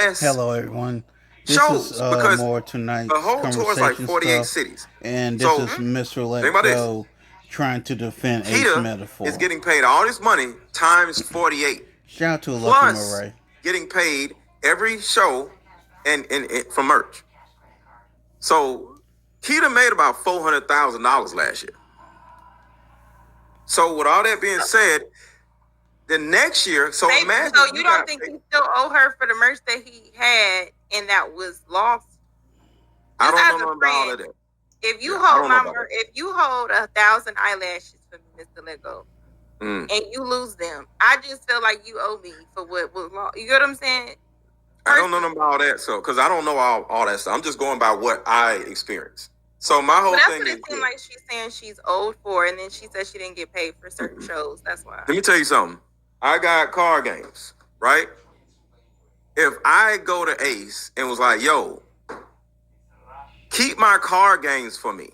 less Hello, everyone. This is shows because more the tonight's whole tour is like conversation 48 stuff, cities. and this So is Mr. think Let about this. Go trying to defend Ace Keita is Metaphor. getting paid all this money times 48, Shout out to Lucky plus Murray. getting paid every show and from merch. So Keita made about $400,000 last year. So with all that being said, the next year, so Maybe, imagine so you you got don't think paid. you still owe her for the merch that he had and that was lost? I Just don't as know a nothing about all of friend, that. if you Yeah, I hold don't know my about merch, that. if you hold 1,000 eyelashes for me, Mr. Lego, Mm. and you lose them, I just feel like you owe me for what was lost. You get what I'm saying? I don't know nothing about all that, so because I don't know all that stuff. I'm just going by what I experienced. So my whole But that's thing what is it seemed like she's saying she's owed for, and then she said she didn't get paid for certain shows. That's why. Let me tell you something. I got card games, right? If I go to Ace and was like, yo, keep my card games for me,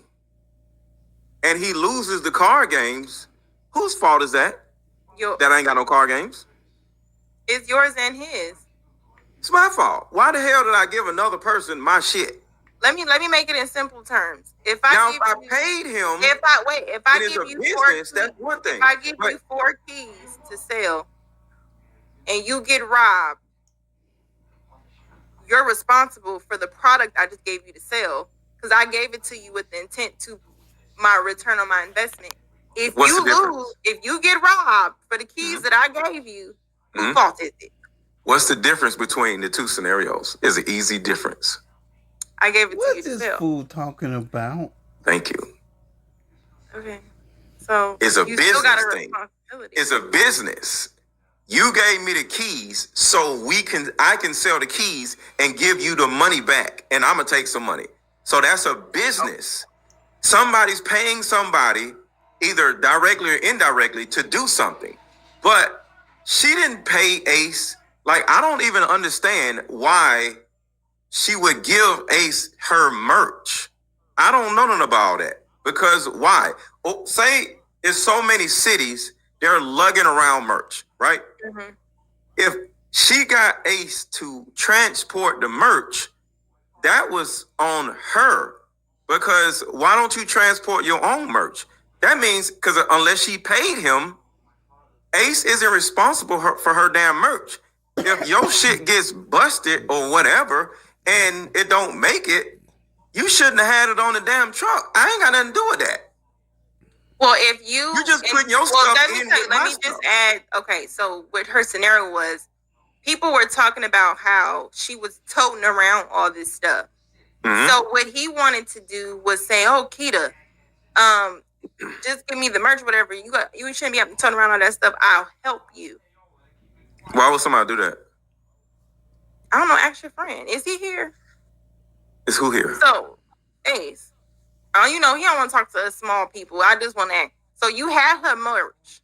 and he loses the card games, whose fault is that? That I ain't got no card games? It's yours and his. It's my fault. Why the hell did I give another person my shit? Let me make it in simple terms. If Now, I if I paid him, if I it is give a you business, 4 keys, that's one thing. if I give But you 4 keys to sell, and you get robbed, you're responsible for the product I just gave you to sell because I gave it to you with the intent to my return on my investment. If What's you the difference? lose, if you get robbed for the keys that I gave you, whose fault is it? What's the difference between the two scenarios? Is an easy difference. I gave it to What's you to this sell. fool talking about? Thank you. Okay. So It's a you still got business a thing. responsibility. It's a business. You gave me the keys so I can sell the keys and give you the money back, and I'm gonna take some money. So that's a business. Somebody's paying somebody, either directly or indirectly, to do something. But she didn't pay Ace. Like, I don't even understand why she would give Ace her merch. I don't know nothing about that. Because why? Oh, say it's so many cities, they're lugging around merch, right? Mm-hmm. If she got Ace to transport the merch, that was on her. Because why don't you transport your own merch? That means, because unless she paid him, Ace isn't responsible for her damn merch. If your shit gets busted or whatever and it don't make it, you shouldn't have had it on the damn truck. I ain't got nothing to do with that. Well, if you just putting your stuff in with let my me stuff. just add. Okay, so what her scenario was, people were talking about how she was toting around all this stuff. Mhm. So what he wanted to do was say, "Oh, Keita, just give me the merch, whatever you shouldn't be having to turn around all that stuff. I'll help you." Why would somebody do that? I don't know. Ask your friend. Is he here? Is who here? So, Ace. You know, he don't want to talk to us small people. I just want to ask. So you had her merch.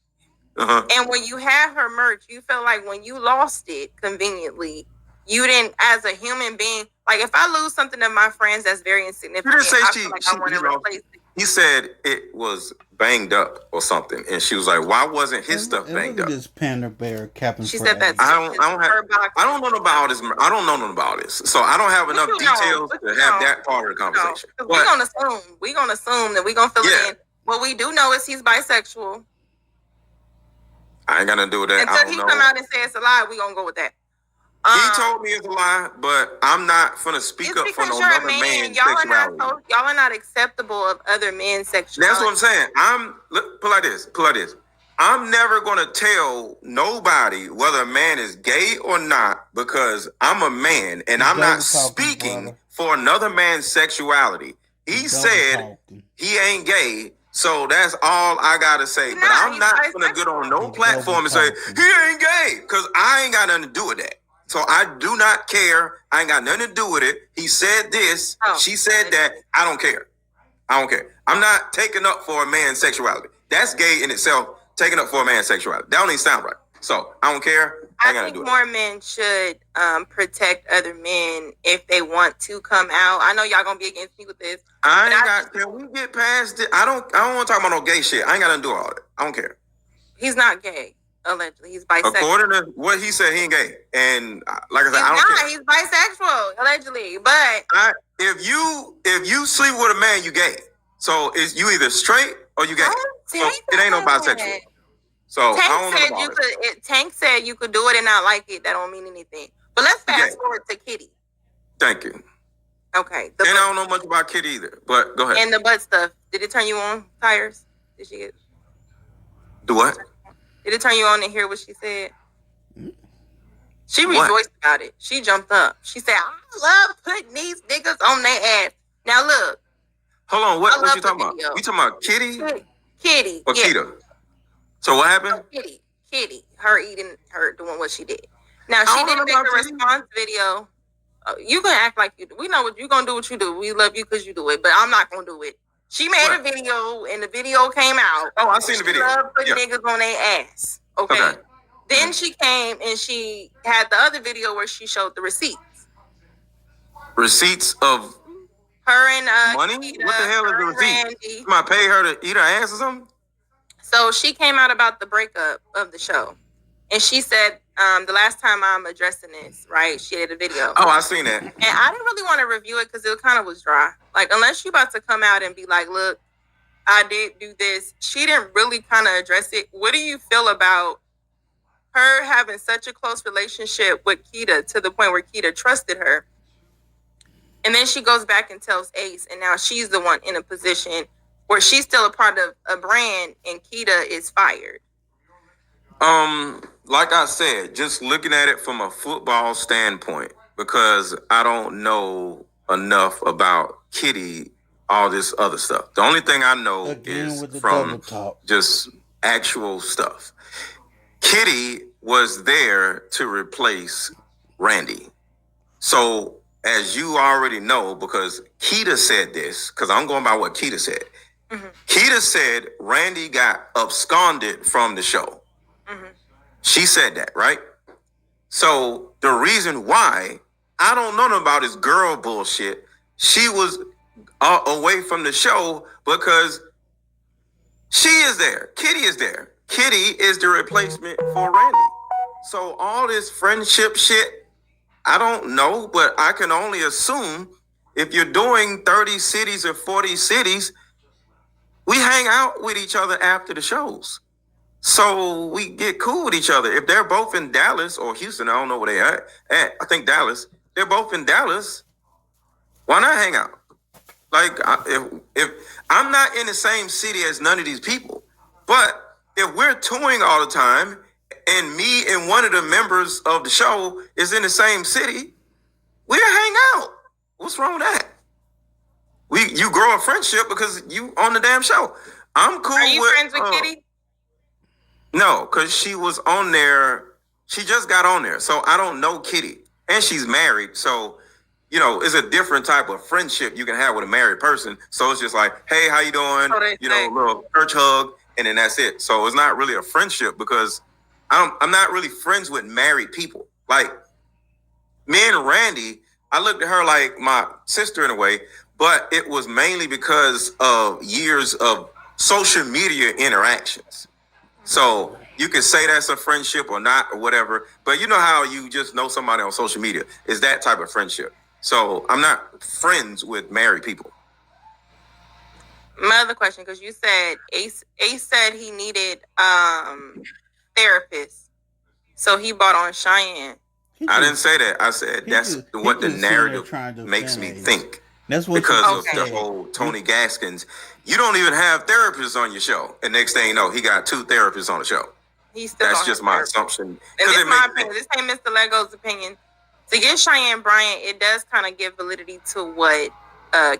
Uh-huh. And when you had her merch, you felt like when you lost it conveniently, you didn't, as a human being, like if I lose something of my friends that's very insignificant, You didn't say I she- feel like she- I want to he lost replace it. He said it was banged up or something, and she was like, "Why wasn't his stuff And banged look up?" at this panda bear capping She for said that Ace. I don't know about all this. I don't know nothing about this, so I don't have enough you know, details but to you have know, that part of the conversation. We're But gonna assume that we're gonna fill Yeah. it in. What we do know is he's bisexual. I ain't got nothing to do with that. I Until don't he know. come out and say it's a lie, we're gonna go with that. He told me it's a lie, but I'm not finna speak It's up for because no you're a other man. man's Y'all sexuality. are not acceptable of other men's sexuality. That's what I'm saying. Put like this. I'm never gonna tell nobody whether a man is gay or not because I'm a man and I'm not speaking for another man's sexuality. He said he ain't gay, so that's all I gotta say. But I'm not gonna get on no platform and say he ain't gay because I ain't got nothing to do with that. So I do not care. I ain't got nothing to do with it. He said this, she said that. I don't care. I'm not taking up for a man's sexuality. That's gay in itself, taking up for a man's sexuality. That don't even sound right. So I don't care. I think more men should protect other men if they want to come out. I know y'all gonna be against me with this. Can we get past it? I don't want to talk about no gay shit. I ain't got nothing to do with all that. I don't care. He's not gay. Allegedly, he's bisexual. According to what he said, he ain't gay. And like I said, He's I don't not. care. He's bisexual, allegedly. But if you sleep with a man, you gay. So is you either straight or you gay. So it ain't no bisexual. So Tank said you could do it and not like it. That don't mean anything. But let's fast forward to Kitty. Thank you. Okay. And I don't know much about Kitty either. But go ahead. And the butt stuff. Did it turn you on, Tires? Did she get? Do what? Did it turn you on to hear what she said? She rejoiced about it. She jumped up. She said, I love putting these niggas on their ass. Now look. Hold on. What you talking about? You talking about Kitty? Kitty. Or Kita? So what happened? Kitty. Her doing what she did. Now she didn't make a response video. You can act like you do. We know what you're gonna do. What you do. We love you because you do it. But I'm not gonna do it. She made a video, and the video came out. Oh, I seen the video. She loved putting niggas on their ass. Okay. Then she came and she had the other video where she showed the receipts. Receipts of her and money? Kita, what the hell is the receipt? Am I pay her to eat her ass or something? So she came out about the breakup of the show. And she said, the last time I'm addressing this, right? She did a video. Oh, I seen that. And I didn't really want to review it because it kind of was dry. Like, unless you about to come out and be like, look, I did do this. She didn't really kind of address it. What do you feel about her having such a close relationship with Kita to the point where Kita trusted her? And then she goes back and tells Ace, and now she's the one in a position where she's still a part of a brand and Kita is fired. Like I said, just looking at it from a football standpoint, because I don't know enough about Kitty, all this other stuff. The only thing I know is from just actual stuff. Kitty was there to replace Randy. So, as you already know, because Kita said this, because I'm going by what Kita said. Mm-hmm. Kita said Randy got absconded from the show. Mm-hmm. She said that, right? So the reason why, I don't know about this girl bullshit. She was away from the show because she is there. Kitty is there. Kitty is the replacement for Randy. So all this friendship shit, I don't know, but I can only assume if you're doing 30 cities or 40 cities, we hang out with each other after the shows. So we get cool with each other. If they're both in Dallas or Houston, I don't know where they are at. I think Dallas. They're both in Dallas. Why not hang out? Like, if I'm not in the same city as none of these people, but if we're touring all the time and me and one of the members of the show is in the same city, we'll hang out. What's wrong with that? You grow a friendship because you on the damn show. I'm cool. Are you friends with Kitty? No, because she was on there. She just got on there. So I don't know Kitty. And she's married. So, it's a different type of friendship you can have with a married person. So it's just like, hey, how you doing? A little church hug. And then that's it. So it's not really a friendship because I'm not really friends with married people. Like, me and Randy, I looked at her like my sister in a way. But it was mainly because of years of social media interactions. So you can say that's a friendship or not or whatever, but you know how you just know somebody on social media is that type of friendship. So I'm not friends with married people. My other question, because you said Ace said he needed therapists, so he bought on Cheyenne. I didn't say that. I said that's what the narrative makes me think. That's what because of the whole Tony Gaskins. You don't even have therapists on your show. And next thing you know, he got 2 therapists on the show. That's just my assumption. And this is my opinion. This ain't Mr. Lego's opinion. To get Cheyenne Bryant, it does kind of give validity to what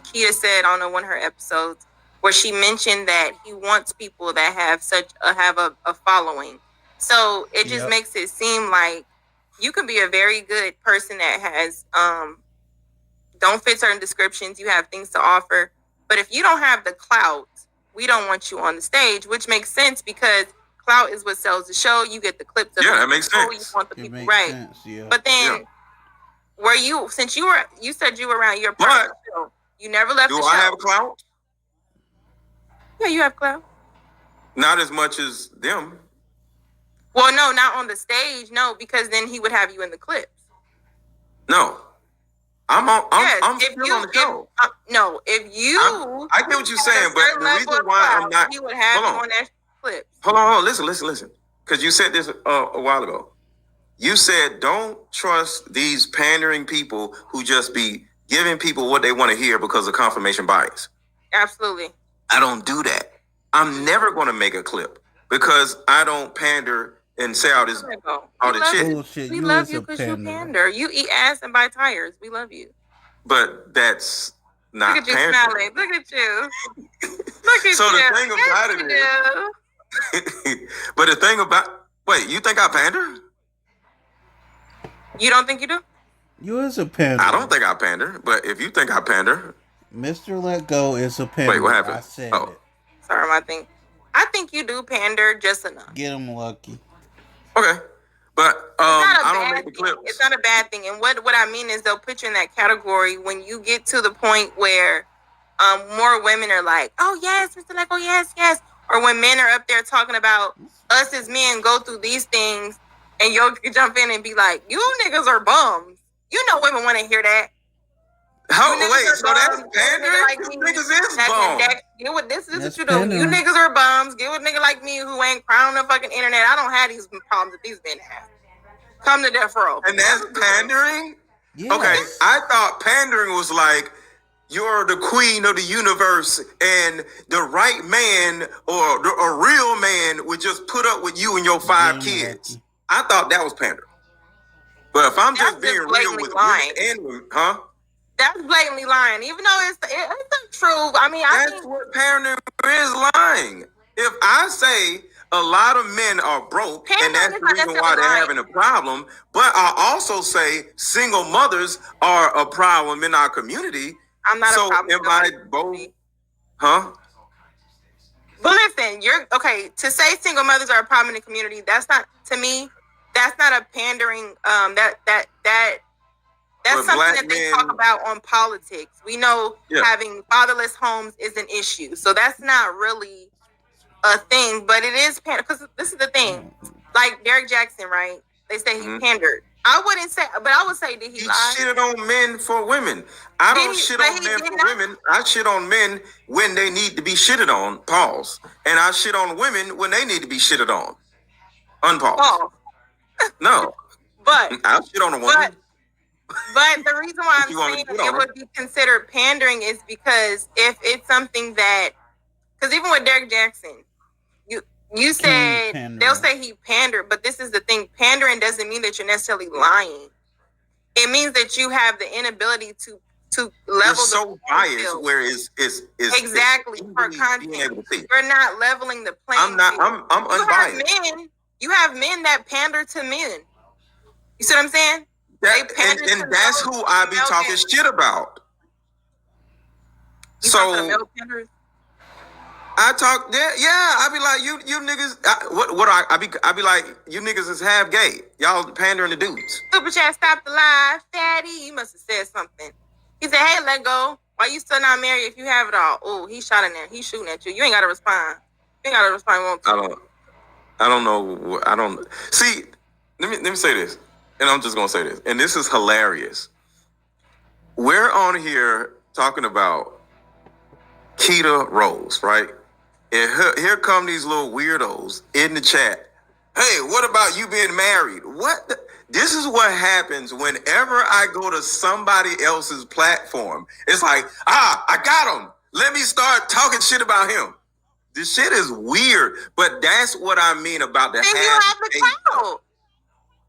Kia said on one of her episodes, where she mentioned that he wants people that have a following. So it just makes it seem like you can be a very good person that has don't fit certain descriptions. You have things to offer. But if you don't have the clout, we don't want you on the stage, which makes sense because clout is what sells the show. You get the clips of that makes sense. You want the people, right? Sense, yeah. But then since you said you were around your part of the show, you never left the show. Do I have clout? Yeah, you have clout. Not as much as them. Well, no, not on the stage. No, because then he would have you in the clips. No. I'm still on the show. I get what you're saying, but the reason why I'm not... He would have you on that clips. Hold on. Listen. Because you said this a while ago. You said don't trust these pandering people who just be giving people what they want to hear because of confirmation bias. Absolutely. I don't do that. I'm never going to make a clip because I don't pander and say all this shit. We love you because you pander. You eat ass and buy tires. We love you. But that's not Look at you smiling. Look at you. Look at so you. The thing about it is... But the thing about... Wait, you think I pander? You don't think you do? You is a pander. I don't think I pander, but if you think I pander... Mr. Let Go is a pander. Wait, what happened? I said it. Sorry, I think you do pander just enough. Get him lucky. Okay. But I don't make the clips. It's not a bad thing. And what I mean is they'll put you in that category when you get to the point where more women are like, oh, yes, Mr. Let Go, yes. Or when men are up there talking about us as men go through these things and you'll jump in and be like, you niggas are bums. You know women want to hear that. So that's pandering? Like niggas is bums. This is what you do. You niggas are bums. Get with a nigga like me who ain't crying on the fucking internet. I don't have these problems that these men have. Come to death row. And that's pandering? Yes. Okay, I thought pandering was like, you're the queen of the universe and the right man or a real man would just put up with you and your 5 kids. Lucky. I thought that was pandering. But if I'm just being real with lying. Women, huh? That's blatantly lying, even though it's not true. I mean, that's what pandering is, lying. If I say a lot of men are broke and that's the reason why they're having a problem, but I also say single mothers are a problem in our community. I'm not a problem. Am I both? Huh? But listen, to say single mothers are a problem in the community, that's not, to me, that's not a pandering, that's something that they talk about on politics. We know having fatherless homes is an issue. So that's not really a thing, but it is because this is the thing. Like Derek Jackson, right? They say he pandered. I wouldn't say, but I would say, did he lie? He shitted on men for women. I don't shit on men for women. I shit on men when they need to be shitted on. Pause. And I shit on women when they need to be shitted on. Unpause. Oh. No. But I'll shit on a woman. But the reason why I'm saying it would be considered pandering is because if it's something that, because even with Derek Jackson, you said they'll say he pandered, but this is the thing: pandering doesn't mean that you're necessarily lying. It means that you have the inability to level. You're so biased, where is exactly for content. You're not leveling the playing. I'm unbiased. You have men that pander to men. You see what I'm saying? And that's who I be talking shit about. So I talk that, I be like, you niggas. I be like, you niggas is half gay. Y'all pandering to dudes. Super chat, stop the live, Daddy. You must have said something. He said, "Hey, let go. Why you still not married if you have it all?" Oh, he shot in there. He's shooting at you. You ain't got to respond. You ain't got to respond. I don't know. I don't see. Let me say this. And I'm just going to say this. And this is hilarious. We're on here talking about Keita Rose, right? And here come these little weirdos in the chat. Hey, what about you being married? What? This is what happens whenever I go to somebody else's platform. It's like, I got him. Let me start talking shit about him. This shit is weird. But that's what I mean about the you have the clout.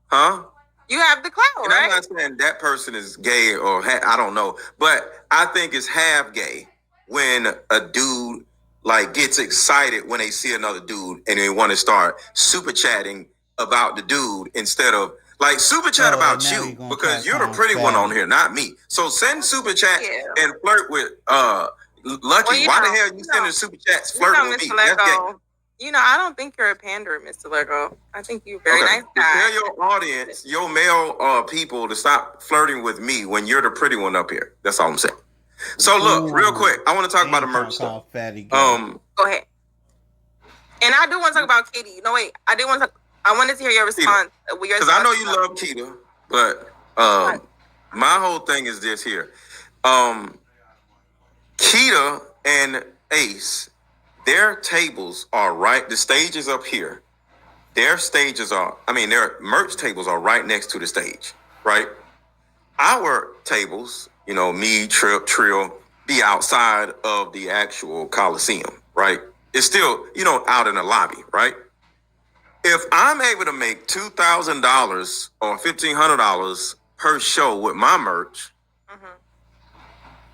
Huh? You have the clout, right? I'm not saying that person is gay or I don't know, but I think it's half gay when a dude gets excited when they see another dude and they want to start super chatting about the dude instead of super chat about you because you're the pretty one on here, not me. So send super chat and flirt with Lucky. Why the hell you sending super chats flirting with me? That's gay. I don't think you're a panderer, Mr. Lego. I think you're a very nice guy. Tell your audience, your male people, to stop flirting with me when you're the pretty one up here. That's all I'm saying. So look, real quick, I want to talk about the merch stuff. Go ahead. And I do want to talk about Katie. No, wait. I do want to talk. I wanted to hear your response. Because I know you love Keita, but my whole thing is this here. Keita and Ace, their tables are right. The stage is up here. Their merch tables are right next to the stage, right? Our tables, me, Trip, Trill, be outside of the actual Coliseum, right? It's still, out in the lobby, right? If I'm able to make $2,000 or $1,500 per show with my merch,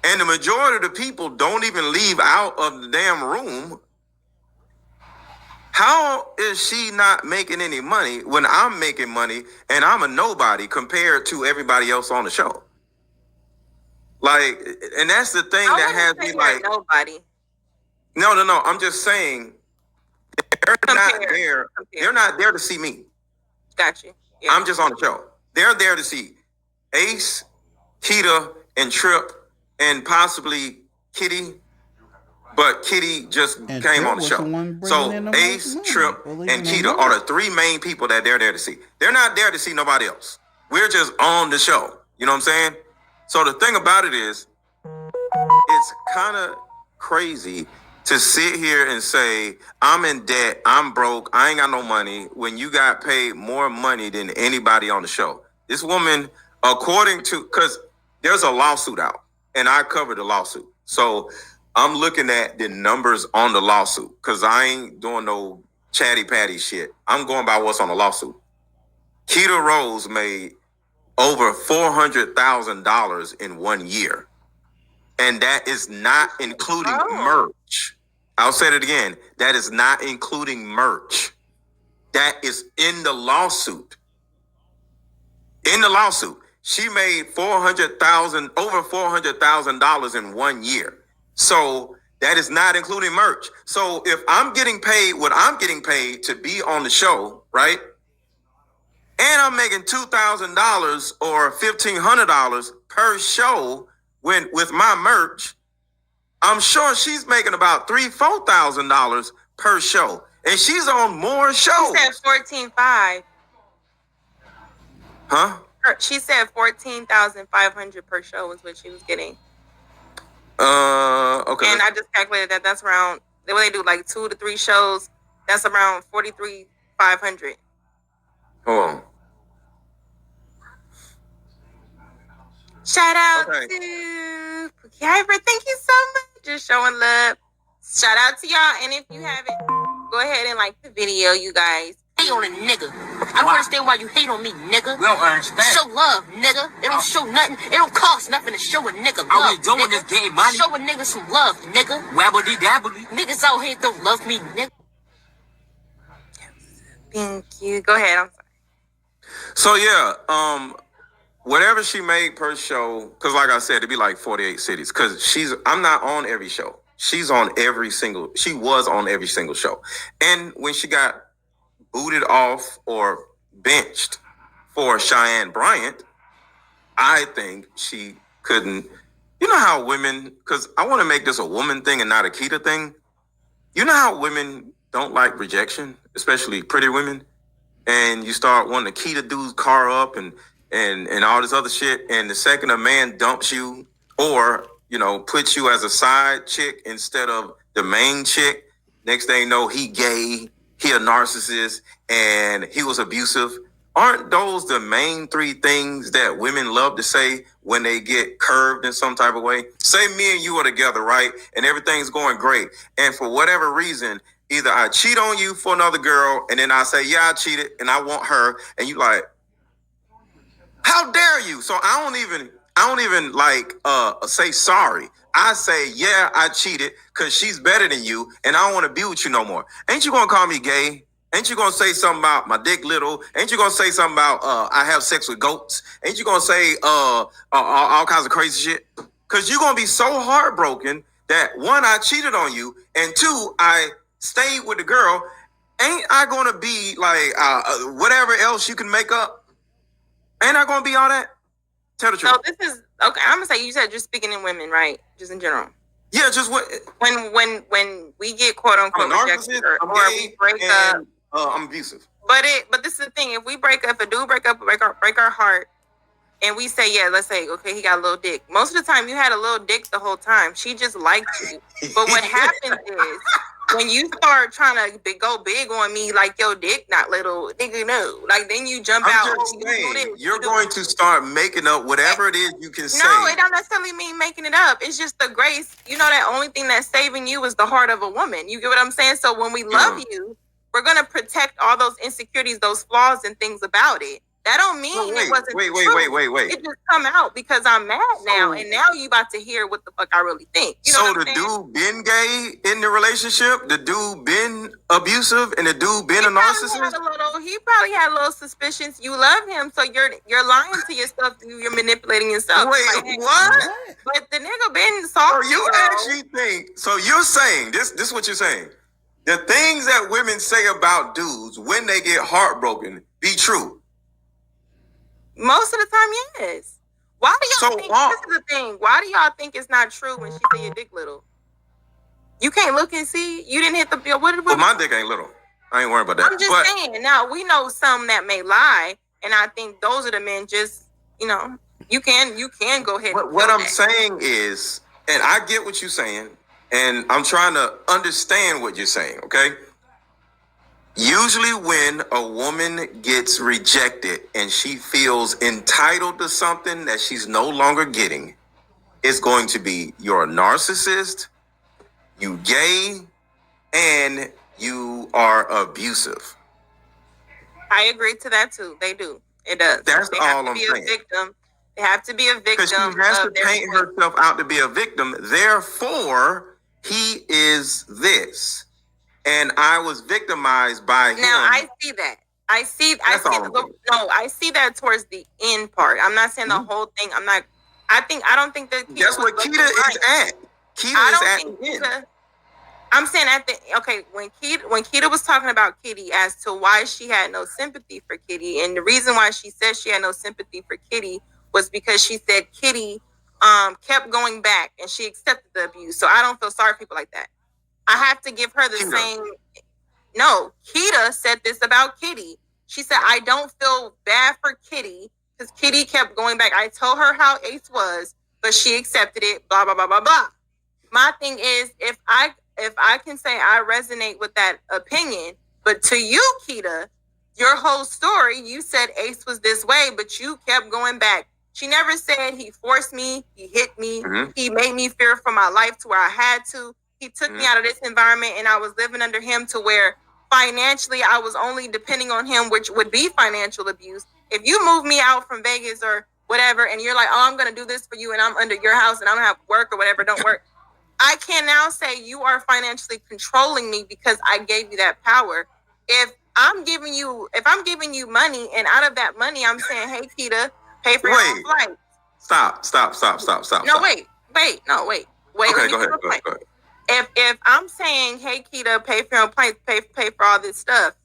and the majority of the people don't even leave out of the damn room, how is she not making any money when I'm making money and I'm a nobody compared to everybody else on the show? Like, and that's the thing that has me like nobody. No. I'm just saying they're not there. They're not there to see me. Got you. Yeah. I'm just on the show. They're there to see Ace, Keita, and Trip, and possibly Kitty. But Kitty just came Trip on the show. So Ace, Trip, and Keita are the three main people that they're there to see. They're not there to see nobody else. We're just on the show. You know what I'm saying? So the thing about it is, it's kind of crazy to sit here and say, I'm in debt, I'm broke, I ain't got no money, when you got paid more money than anybody on the show. This woman, because there's a lawsuit out, and I covered the lawsuit. So I'm looking at the numbers on the lawsuit, because I ain't doing no chatty patty shit. I'm going by what's on the lawsuit. Keita Rose made over $400,000 in 1 year. And that is not including merch. I'll say it again. That is not including merch. That is in the lawsuit. In the lawsuit. She made over $400,000 in 1 year. So that is not including merch. So if I'm getting paid what I'm getting paid to be on the show, right? And I'm making $2,000 or $1,500 per show with my merch, I'm sure she's making about $3,000-$4,000 per show. And she's on more shows. She said 14,500. Huh? She said 14,500 per show is what she was getting. Okay. And I just calculated that that's around, when they do like 2 to 3 shows, that's around 43,500. Hold on. Shout out to Pookie Hyper. Thank you so much. Just showing love. Shout out to y'all. And if you haven't, go ahead and like the video, you guys. Hate on a nigga. I don't understand why you hate on me, nigga. We don't understand. Show love, nigga. It don't show nothing. It don't cost nothing to show a nigga love. All we doing is getting money. Show a nigga some love, nigga. Wabbly dabbly. Niggas out here don't love me, nigga. Thank you. Go ahead. I'm sorry. So yeah, whatever she made per show, because like I said, it'd be like 48 cities. Because I'm not on every show. She was on every single show. And when she got booted off or benched for Cheyenne Bryant, I think she couldn't. You know how women, because I want to make this a woman thing and not a Keita thing. You know how women don't like rejection, especially pretty women, and you start wanting to Keita dude's car up and all this other shit. And the second a man dumps you or, puts you as a side chick instead of the main chick, next thing you know, he gay, he a narcissist, and he was abusive. Aren't those the main 3 things that women love to say when they get curved in some type of way? Say me and you are together, right? And everything's going great. And for whatever reason, either I cheat on you for another girl, and then I say, yeah, I cheated, and I want her. And you like, how dare you? So I don't even say sorry. I say, yeah, I cheated because she's better than you, and I don't want to be with you no more. Ain't you gonna call me gay? Ain't you gonna say something about my dick little? Ain't you gonna say something about I have sex with goats? Ain't you gonna say all kinds of crazy shit? Because you're gonna be so heartbroken that 1, I cheated on you, and 2, I stayed with the girl. Ain't I gonna be like whatever else you can make up? Ain't I gonna be all that? Tell the truth. So this is okay. I'm gonna say you said just speaking in women, right? Just in general. Yeah, just when we get quote unquote rejected or we break up. I'm abusive. But this is the thing. If we break up, if a dude break our heart, and we say, yeah, let's say, okay, he got a little dick. Most of the time, you had a little dick the whole time. She just liked you. But what happens is, when you start trying to go big on me, like your dick not little, nigga, no. Like then you jump out. You're going to start making up whatever it is you can say. No, it don't necessarily mean making it up. It's just the grace. You know, that only thing that's saving you is the heart of a woman. You get what I'm saying? So when we love you, we're gonna protect all those insecurities, those flaws, and things about it. That don't mean it wasn't true. Wait. It just come out because I'm mad now, and now you about to hear what the fuck I really think. You know so the dude been gay in the relationship? The dude been abusive, and the dude been a narcissist? He probably had little suspicions. You love him, so you're lying to yourself. You're manipulating yourself. Wait, like, what? But the nigga been salty. So you actually think? So you're saying this? This is what you're saying? The things that women say about dudes when they get heartbroken be true. Most of the time, yes. Why do y'all think this is the thing? Why do y'all think it's not true when she say your dick little? You can't look and see. You didn't hit the bill. What my dick ain't little. I ain't worried about that. I'm just saying. Now we know some that may lie, and I think those are the men. Just you can go ahead. What I'm saying is, and I get what you're saying, and I'm trying to understand what you're saying. Okay. Usually when a woman gets rejected and she feels entitled to something that she's no longer getting, it's going to be you're a narcissist, you gay, and you are abusive. I agree to that too. They do. It does. That's all I'm saying. They have to be a victim. Because she has to paint herself out to be a victim. Therefore, he is this. And I was victimized by him. Now I see that. I see that towards the end part. I'm not saying the whole thing. I don't think that that's what Keita is at. Keita is at the end. I'm saying when Keita was talking about Kitty as to why she had no sympathy for Kitty, and the reason why she said she had no sympathy for Kitty was because she said Kitty kept going back and she accepted the abuse. So I don't feel sorry for people like that. I have to give her the same. No, Keita said this about Kitty. She said, I don't feel bad for Kitty because Kitty kept going back. I told her how Ace was, but she accepted it, blah, blah, blah, blah, blah. My thing is, if I can say I resonate with that opinion, but to you, Keita, your whole story, you said Ace was this way, but you kept going back. She never said he forced me, he hit me, he made me fear for my life to where I had to. He took me out of this environment and I was living under him to where financially I was only depending on him, which would be financial abuse. If you move me out from Vegas or whatever, and you're like, oh, I'm going to do this for you and I'm under your house and I don't have work or whatever, don't work. I can now say you are financially controlling me because I gave you that power. If I'm giving you money and out of that money, I'm saying, hey, Keita, pay for your own flight. Stop. No, wait. Okay, go ahead. If I'm saying, hey, Keita, pay for your own plane, pay for all this stuff,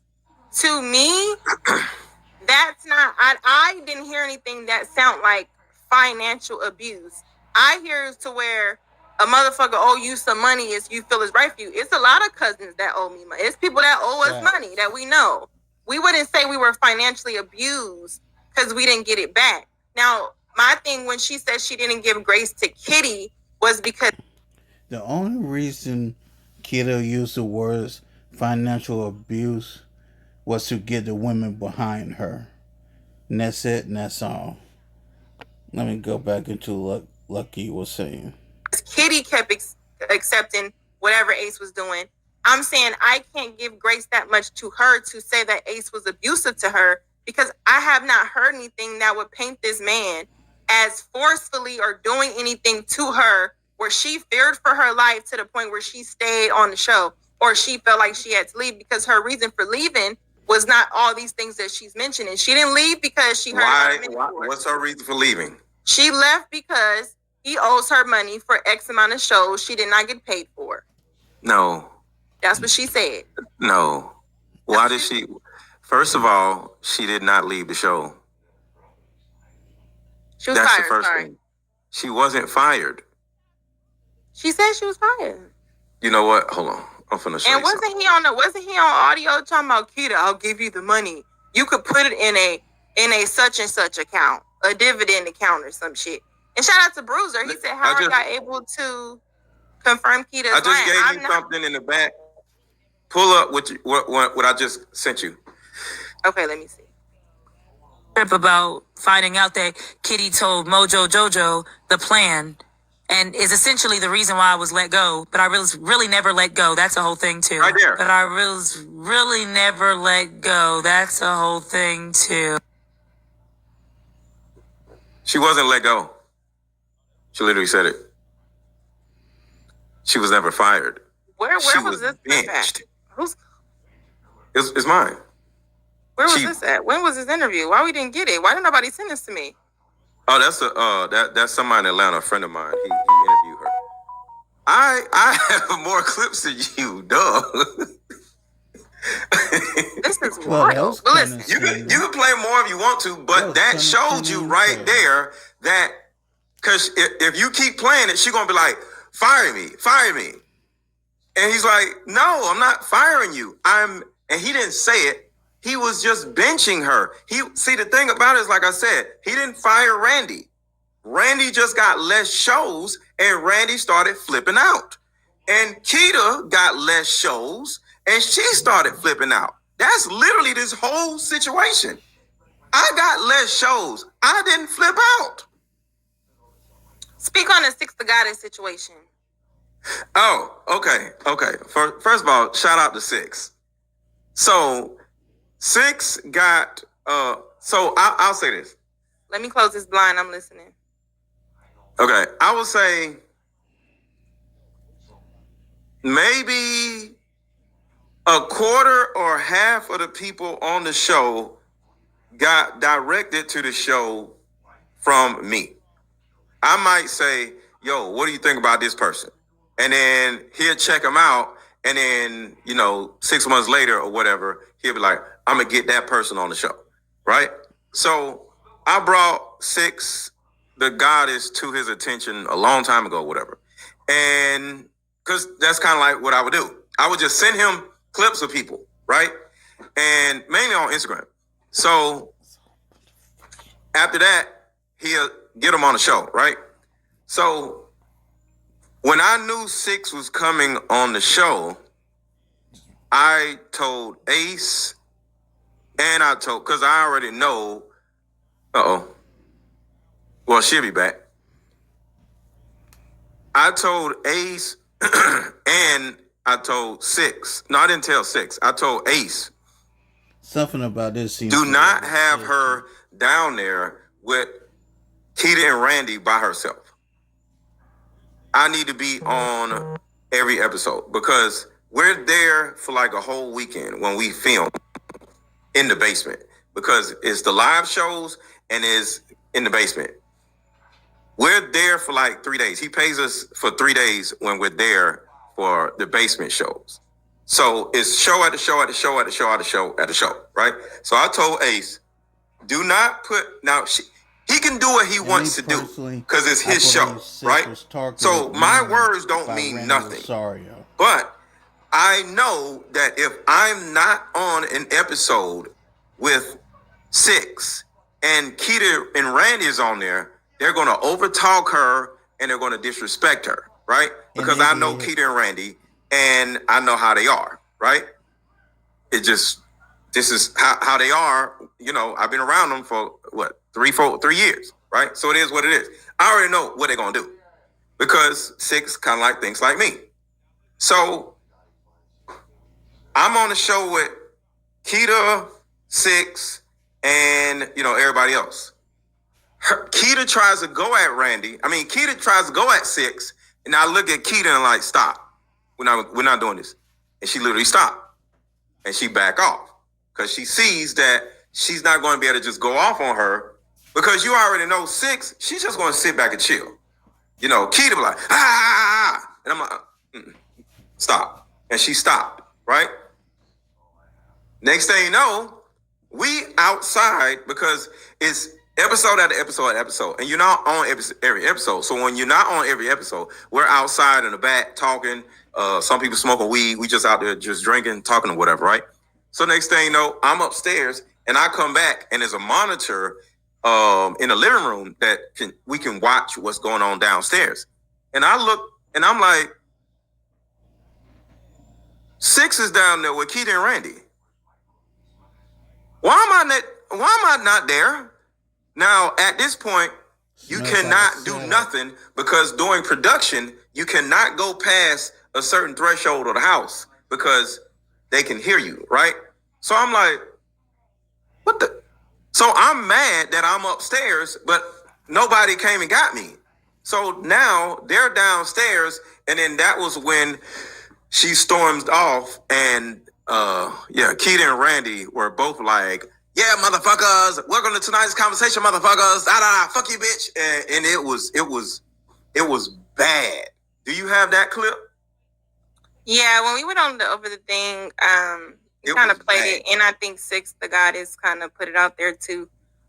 to me, that's not, I didn't hear anything that sound like financial abuse. I hear to where a motherfucker owe you some money is you feel is right for you. It's a lot of cousins that owe me money. It's people that owe us money that we know. We wouldn't say we were financially abused because we didn't get it back. Now, my thing when she said she didn't give grace to Kitty was because the only reason Keita used the words financial abuse was to get the women behind her. And that's it, and that's all. Let me go back into what Lucky was saying. Kitty kept accepting whatever Ace was doing. I'm saying I can't give grace that much to her to say that Ace was abusive to her because I have not heard anything that would paint this man as forcefully or doing anything to her where she feared for her life to the point where she stayed on the show or she felt like she had to leave because her reason for leaving was not all these things that she's mentioning. She didn't leave because she heard Why? What's her reason for leaving? She left because he owes her money for X amount of shows she did not get paid for. No. That's what she said. No. Why did she? First of all, she did not leave the show. She was fired. That's the first thing. She wasn't fired. She said she was fired. You know what? Hold on. I'm finna show And you wasn't something. he on audio talking about Keita? I'll give you the money. You could put it in a such and such account, a dividend account or some shit. And shout out to Bruiser. He said, "How are y'all able to confirm Keita's line?" I just gave you something in the back. Pull up what I just sent you. Okay, let me see. About finding out that Kitty told Mojo Jojo the plan and is essentially the reason why I was let go. But I really never let go. That's a whole thing too. Right there. But I really never let go. That's a whole thing too. She wasn't let go. She literally said it. She was never fired. Where She was this benched. at? It's mine. Where was this at? When was this interview? Why we didn't get it? Why didn't nobody send this to me? Oh, that's somebody in Atlanta, a friend of mine. He interviewed her. I have more clips than you, duh. This is Well, that wild. was But kinda listen, You can play more if you want to, but that showed you right there that because if you keep playing it, she's gonna be like, fire me. And he's like, no, I'm not firing you. And he didn't say it. He was just benching her. See, the thing about it is, like I said, he didn't fire Randy. Randy just got less shows and Randy started flipping out. And Keita got less shows and she started flipping out. That's literally this whole situation. I got less shows. I didn't flip out. speak on the Six the Goddess situation. Oh, okay. First of all, shout out to Six. So Six got so I'll say this. Let me close this blind. I'm listening. Okay, I will say maybe a quarter or half of the people on the show got directed to the show from me. I might say, yo, what do you think about this person? And then he'll check them out. And then, 6 months later or whatever, he'll be like, I'm going to get that person on the show. Right? So I brought Six, the goddess, to his attention a long time ago, whatever. And because that's kind of like what I would do. I would just send him clips of people, right? And mainly on Instagram. So after that, he'll get them on the show, right? So when I knew Six was coming on the show, I told Ace and because I already know, well, she'll be back. I told Ace and I told Six. No, I didn't tell Six. I told Ace. Something about this seems Do not have her down there with Keita and Randy by herself. I need to be on every episode because we're there for like a whole weekend when we film in the basement because it's the live shows and it's in the basement. We're there for like 3 days. He pays us for 3 days when we're there for the basement shows. So it's show at the show at the show at the show at the show at the show, right? So I told Ace, do not put he can do what he wants to do because it's his show, right? So my words don't mean nothing. But I know that if I'm not on an episode with Six and Keita and Randy is on there, they're going to overtalk her and they're going to disrespect her, right? Because I know Keita and Randy and I know how they are, right? This is how they are. I've been around them for 3 years, right? So it is what it is. I already know what they're going to do because Six kind of like thinks like me. So I'm on the show with Keita, Six, and, everybody else. Keita tries to go at Randy. Keita tries to go at Six, and I look at Keita and like, stop. We're not doing this. And she literally stopped. And she back off because she sees that she's not going to be able to just go off on her because you already know Six, she's just going to sit back and chill. Keita be like, and I'm like, stop. And she stopped, right? Next thing you know, we outside because it's episode after episode after episode, and you're not on every episode. So when you're not on every episode, we're outside in the back talking. Some people smoking weed. We just out there just drinking, talking, or whatever, right? So next thing you know, I'm upstairs, and I come back, and there's a monitor in the living room that we can watch what's going on downstairs. And I look, and I'm like, Six is down there with Keita and Randy. Why am I not there? Now, at this point, you cannot do nothing because during production, you cannot go past a certain threshold of the house because they can hear you, right? So I'm like, what the? So I'm mad that I'm upstairs, but nobody came and got me. So now they're downstairs, and then that was when she stormed off, and Keita and Randy were both like, yeah, motherfuckers, welcome to tonight's conversation, motherfuckers. Fuck you, bitch. And it was bad. Do you have that clip? Yeah, when we went over the thing, we kind of played it, and I think Six the Goddess kind of put it out there too.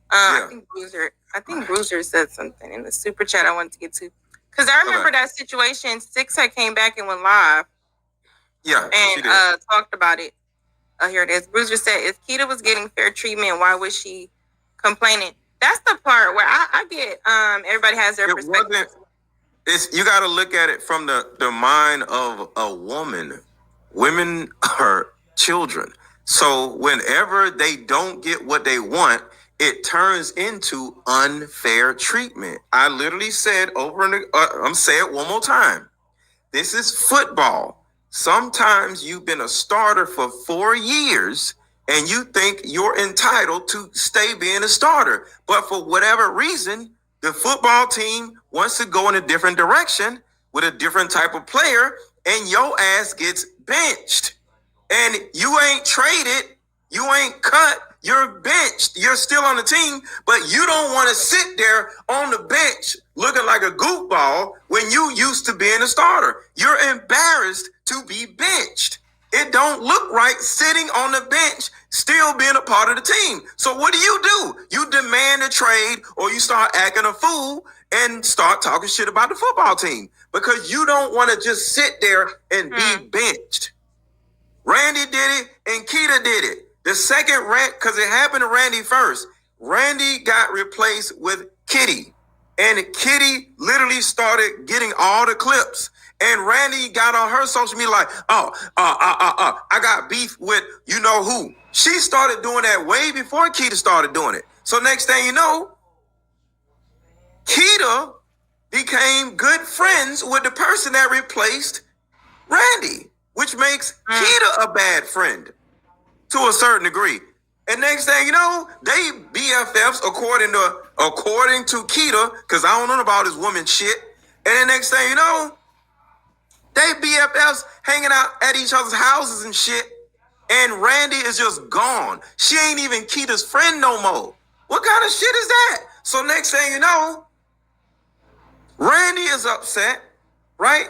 I think Bruiser said something in the super chat I wanted to get to. Because I remember that situation, Six had came back and went live. Yeah, and talked about it. Here it is. Bruiser said, if Keita was getting fair treatment, why was she complaining? That's the part where I get everybody has their perspective. You got to look at it from the mind of a woman. Women are children. So whenever they don't get what they want, it turns into unfair treatment. I literally said I'm saying it one more time. This is football. Sometimes you've been a starter for 4 years and you think you're entitled to stay being a starter. But for whatever reason, the football team wants to go in a different direction with a different type of player, and your ass gets benched. And you ain't traded, you ain't cut, you're benched. You're still on the team, but you don't want to sit there on the bench looking like a goofball when you used to being a starter. You're embarrassed to be benched. It don't look right sitting on the bench, still being a part of the team. So what do? You demand a trade, or you start acting a fool and start talking shit about the football team because you don't want to just sit there and be benched. Randy did it and Keita did it. The second because it happened to Randy first. Randy got replaced with Kitty. And Kitty literally started getting all the clips. And Randy got on her social media like, I got beef with you know who. She started doing that way before Keita started doing it. So next thing you know, Keita became good friends with the person that replaced Randy, which makes Keita a bad friend to a certain degree. And next thing you know, they BFFs according to Keita, because I don't know about this woman shit. And then next thing you know, they BFFs hanging out at each other's houses and shit. And Randy is just gone. She ain't even Keita's friend no more. What kind of shit is that? So next thing you know, Randy is upset, right?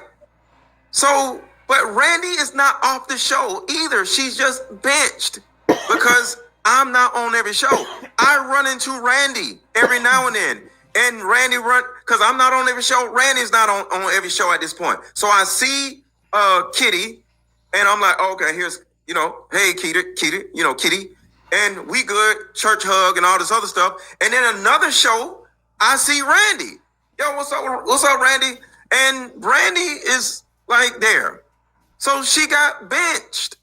So, but Randy is not off the show either. She's just benched because I'm not on every show. I run into Randy every now and then. And Randy because I'm not on every show. Randy's not on every show at this point. So I see Kitty, and I'm like, okay, here's, hey, Kitty, Kitty. And we good, church hug and all this other stuff. And then another show, I see Randy. Yo, what's up, Randy? And Randy is like there. So she got benched.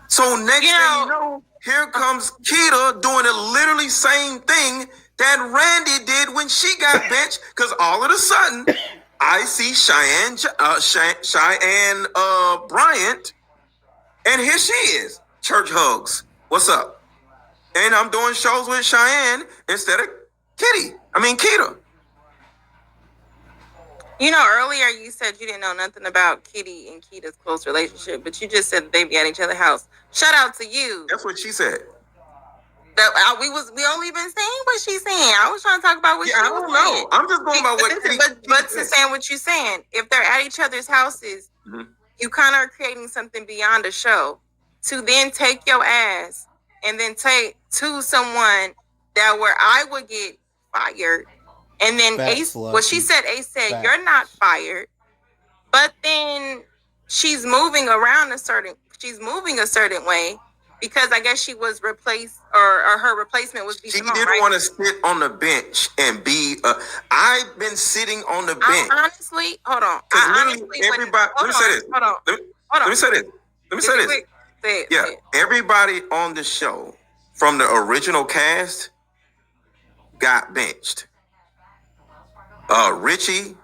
So next thing you know, here comes Keita doing the literally same thing that Randy did when she got benched. Because all of a sudden, I see Cheyenne Bryant, and here she is, church hugs. What's up? And I'm doing shows with Cheyenne instead of Keita. Earlier you said you didn't know nothing about Kitty and Keita's close relationship, but you just said they be at each other's house. Shout out to you. That's what she said. We only been saying what she's saying. I was trying to talk about what she was saying. I don't know. I'm just going about what But to saying what you're saying, if they're at each other's houses, you kind of are creating something beyond a show to then take your ass and then take to someone that where I would get fired, and then Facts, Ace, Lucky. what she said, Ace said, Facts. you're not fired, but then she's moving around she's moving a certain way because I guess she was replaced, or her replacement was B. She Simone, didn't right? want to sit on the bench and be. I've been sitting on the bench. I honestly, hold on. Because I literally honestly wouldn't- everybody. Let me say this. Hold on. Let me say this. Let me say this. Say it, Yeah, say it. everybody on the show from the original cast got benched. Richie,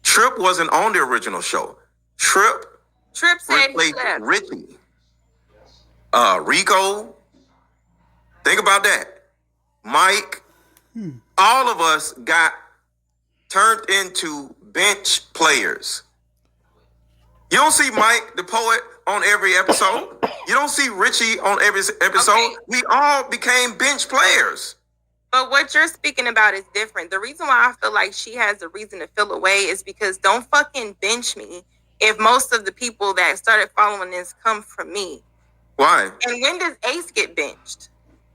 Trip wasn't on the original show. Trip Trip said he replaced left. Richie. Rico, think about that. Mike, all of us got turned into bench players. You don't see Mike, the poet, on every episode. You don't see Richie on every episode. Okay. We all became bench players. But what you're speaking about is different. The reason why I feel like she has a reason to feel away is because don't fucking bench me if most of the people that started following this come from me. Why? And when does Ace get benched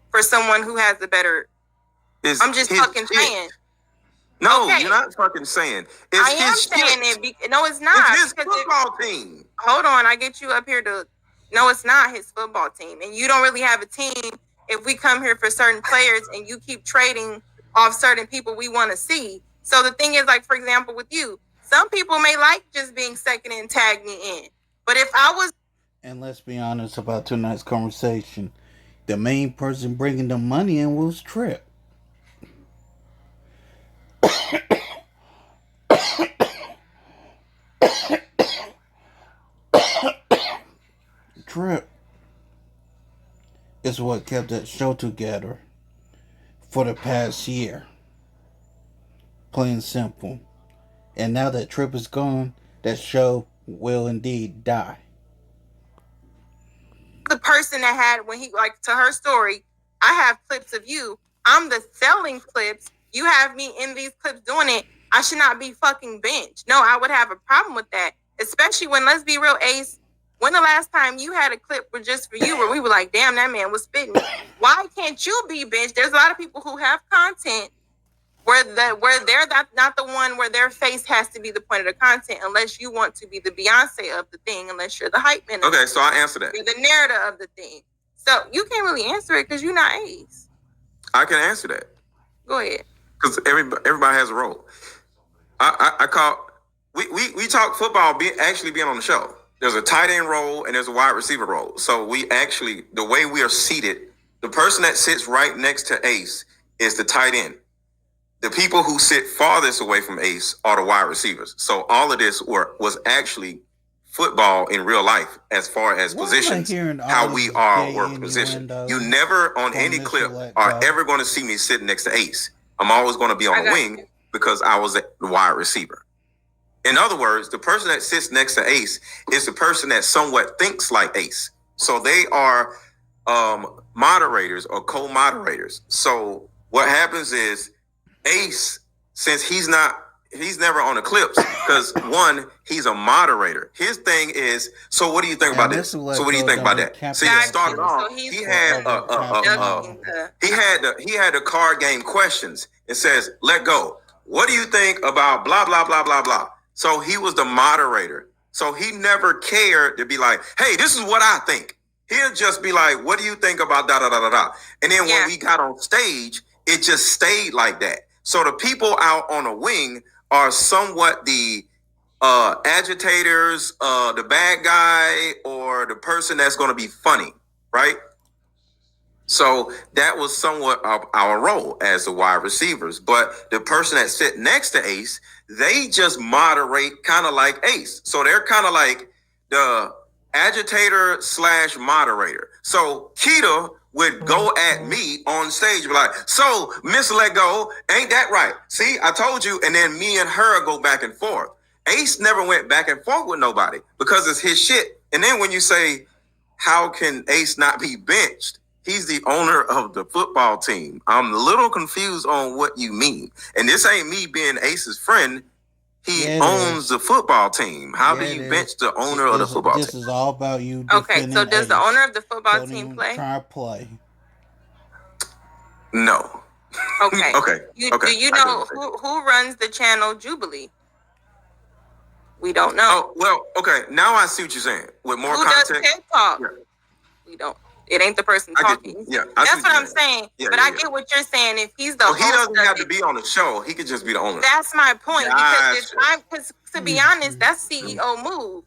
for someone who has a better? It's I'm just his fucking shit. saying. No, Okay. you're not fucking saying. It's I am his saying shit. it. No, it's not. It's his because football team. hold on, I get you up here to. No, it's not his football team, and you don't really have a team. If we come here for certain players and you keep trading off certain people we want to see. So the thing is, like, for example, with you, some people may like just being second and tag me in. But if I was... And let's be honest about tonight's conversation. The main person bringing the money in was Trip. Trip is what kept that show together for the past year. Plain simple. And now that Trip is gone, that show will indeed die. the person that had, when he, like, to her story, I have clips of you. I'm the selling clips. You have me in these clips doing it. I should not be fucking benched. No, I would have a problem with that. Especially when, let's be real, Ace, when the last time you had a clip where just for you where we were like, damn, that man was spitting. Why can't you be benched? There's a lot of people who have content where they're not the one where their face has to be the point of the content, unless you want to be the Beyonce of the thing, unless you're the hype man. Okay, so I'll answer that. You're the narrator of the thing. So you can't really answer it because you're not Ace. I can answer that. Go ahead. Because everybody has a role. I call we talk football actually being on the show. There's a tight end role and there's a wide receiver role. So we actually, the way we are seated, the person that sits right next to Ace is the tight end. The people who sit farthest away from Ace are the wide receivers. So all of this was actually football in real life as far as positions, how we are or positioned. You never on any clip are ever going to see me sitting next to Ace. I'm always going to be on the wing because I was the wide receiver. In other words, the person that sits next to Ace is the person that somewhat thinks like Ace. So they are moderators or co-moderators. So what happens is Ace, since he's never on the clips, because one, he's a moderator. His thing is, so what do you think about this? So what do you think about that? See, it started off, he had the card game questions. It says, let go. What do you think about blah, blah, blah, blah, blah? So he was the moderator. So he never cared to be like, hey, this is what I think. He'll just be like, what do you think about da, da, da, da, da? And then when we got on stage, it just stayed like that. So the people out on the wing are somewhat the agitators, the bad guy, or the person that's going to be funny, right? So that was somewhat of our role as the wide receivers. But the person that sit next to Ace, they just moderate kind of like Ace. So they're kind of like the agitator / moderator. So Keita would go at me on stage, be like, so Miss Let Go, ain't that right? See, I told you. And then me and her go back and forth. Ace never went back and forth with nobody because it's his shit. And then when you say, how can Ace not be benched? He's the owner of the football team. I'm a little confused on what you mean. And this ain't me being Ace's friend. He owns the football team. How do you bench the owner of the football team? This is all about you. Okay, so does the owner of the football team play? Try to play. No. Okay. Okay. Okay. Do you know who runs the channel Jubilee? We don't know. Oh, well, okay. Now I see what you're saying. With more Who context. does TED Talk? Yeah. We don't. It ain't the person I get talking. you. Yeah, that's what I'm saying. Yeah, but yeah, I get what you're saying. If he's the Well, he host doesn't of have to it, be on the show. He could just be the owner. that's my point. Gotcha. Because to be honest, that's CEO move.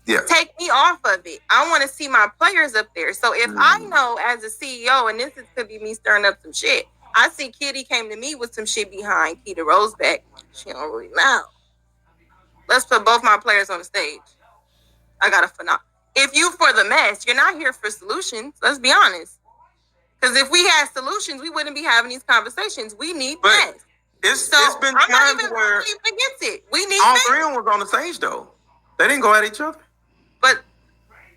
Yeah. Take me off of it. I want to see my players up there. So if I know as a CEO, and could be me stirring up some shit, I see Kitty came to me with some shit behind Keita Roseback. She don't really know. Let's put both my players on the stage. I got a phenomenal. If you for the mess, you're not here for solutions. Let's be honest. Because if we had solutions, we wouldn't be having these conversations. We need mess. It's been I'm not times even where against it. We need all mess. three of them was on the stage though. They didn't go at each other. But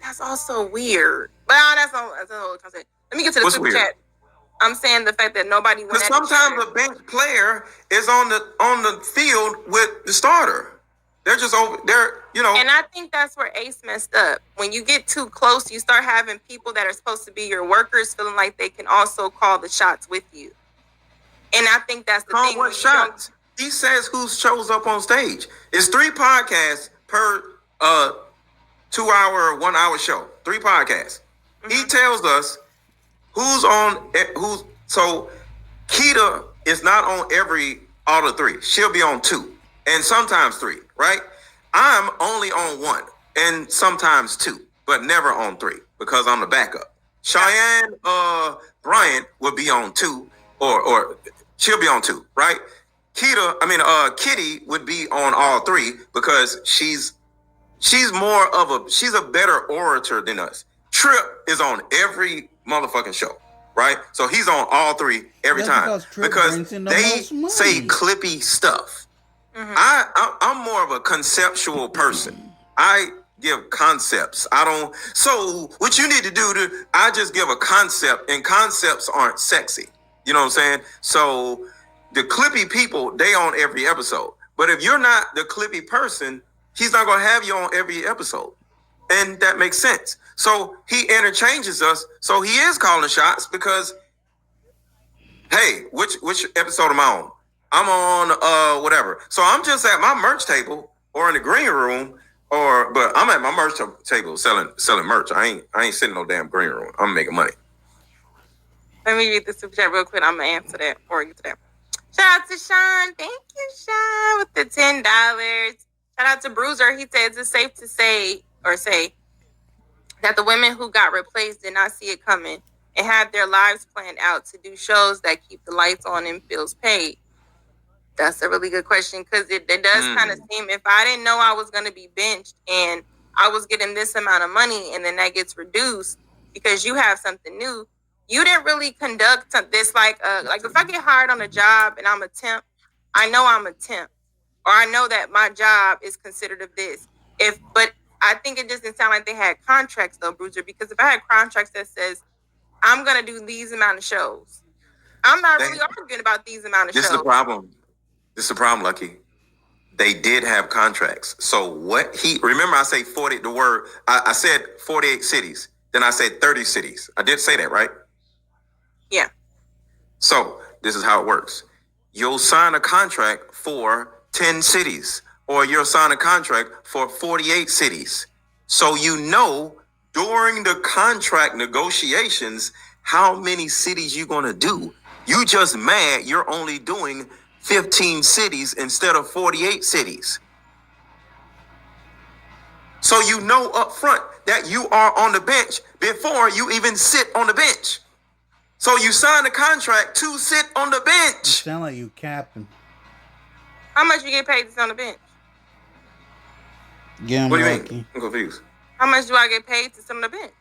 that's also weird. But that's a whole concept. Let me get to the super chat. I'm saying the fact that nobody went. Because sometimes a bench player is on the field with the starter. They're just over there, you know. And I think that's where Ace messed up. When you get too close, you start having people that are supposed to be your workers feeling like they can also call the shots with you. And I think that's the thing. What shots? He says who shows up on stage. It's 3 podcasts per 2 hour, 1 hour show. 3 podcasts. Mm-hmm. He tells us so Keita is not on all the 3. She'll be on 2 and sometimes 3, right? I'm only on 1 and sometimes 2, but never on 3 because I'm the backup. Cheyenne Bryant will be on 2 or she'll be on 2, right? Kitty would be on all 3 because she's a better orator than us. Trip is on every motherfucking show, right? So he's on all 3 every time because they say clippy stuff. Mm-hmm. I'm more of a conceptual person. I give concepts. So what you need to do I just give a concept, and concepts aren't sexy. You know what I'm saying? So the clippy people, they on every episode. But if you're not the clippy person, he's not going to have you on every episode. And that makes sense. So he interchanges us. So he is calling shots because, hey, which episode am I on? I'm on whatever. So I'm just at my merch table or in the green room, but I'm at my merch table selling merch. I ain't sitting in no damn green room. I'm making money. Let me read the super chat real quick. I'm gonna answer that or get to that. Shout out to Sean. Thank you, Sean, with the $10. Shout out to Bruiser. He says it's safe to say that the women who got replaced did not see it coming and had their lives planned out to do shows that keep the lights on and bills paid. That's a really good question because it does kind of seem, if I didn't know I was going to be benched and I was getting this amount of money and then that gets reduced because you have something new, you didn't really conduct this like if I get hired on a job and I'm a temp, I know I'm a temp, or I know that my job is considered of this. But I think it just didn't sound like they had contracts though, Bruiser, because if I had contracts that says I'm going to do these amount of shows, I'm not really arguing about these amount of shows. This is the problem, Lucky. They did have contracts. So remember I say 40, I said 48 cities. Then I said 30 cities. I did say that, right? Yeah. So this is how it works. You'll sign a contract for 10 cities, or you'll sign a contract for 48 cities. So you know during the contract negotiations how many cities you're going to do. You just mad you're only doing 15 cities instead of 48 cities. So you know up front that you are on the bench before you even sit on the bench. So you sign the contract to sit on the bench. You sound like you capping. How much you get paid to sit on the bench? What do you mean? I'm confused. How much do I get paid to sit on the bench?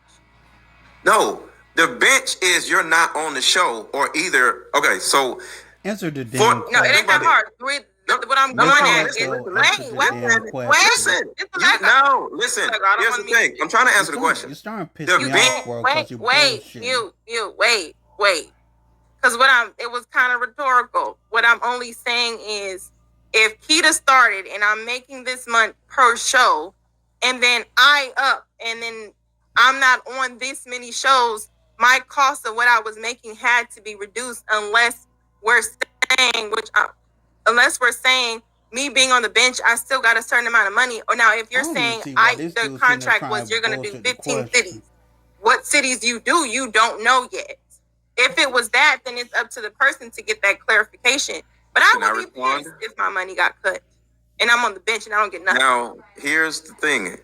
No, the bench is you're not on the show or either. Okay, so answer the damn question. No, it ain't that hard. What I'm going at is listen. Here's the thing. I'm trying to answer the question. You're starting to piss me off, bro. Wait. Because it was kind of rhetorical. What I'm only saying is, if Keita started and I'm making this much per show, and then and then I'm not on this many shows, my cost of what I was making had to be reduced unless we're saying me being on the bench, I still got a certain amount of money. Or now, if you're saying the contract was you're going to do 15 cities, what cities you do, you don't know yet. If it was that, then it's up to the person to get that clarification. But I would be pissed if my money got cut and I'm on the bench and I don't get nothing. Now, here's the thing.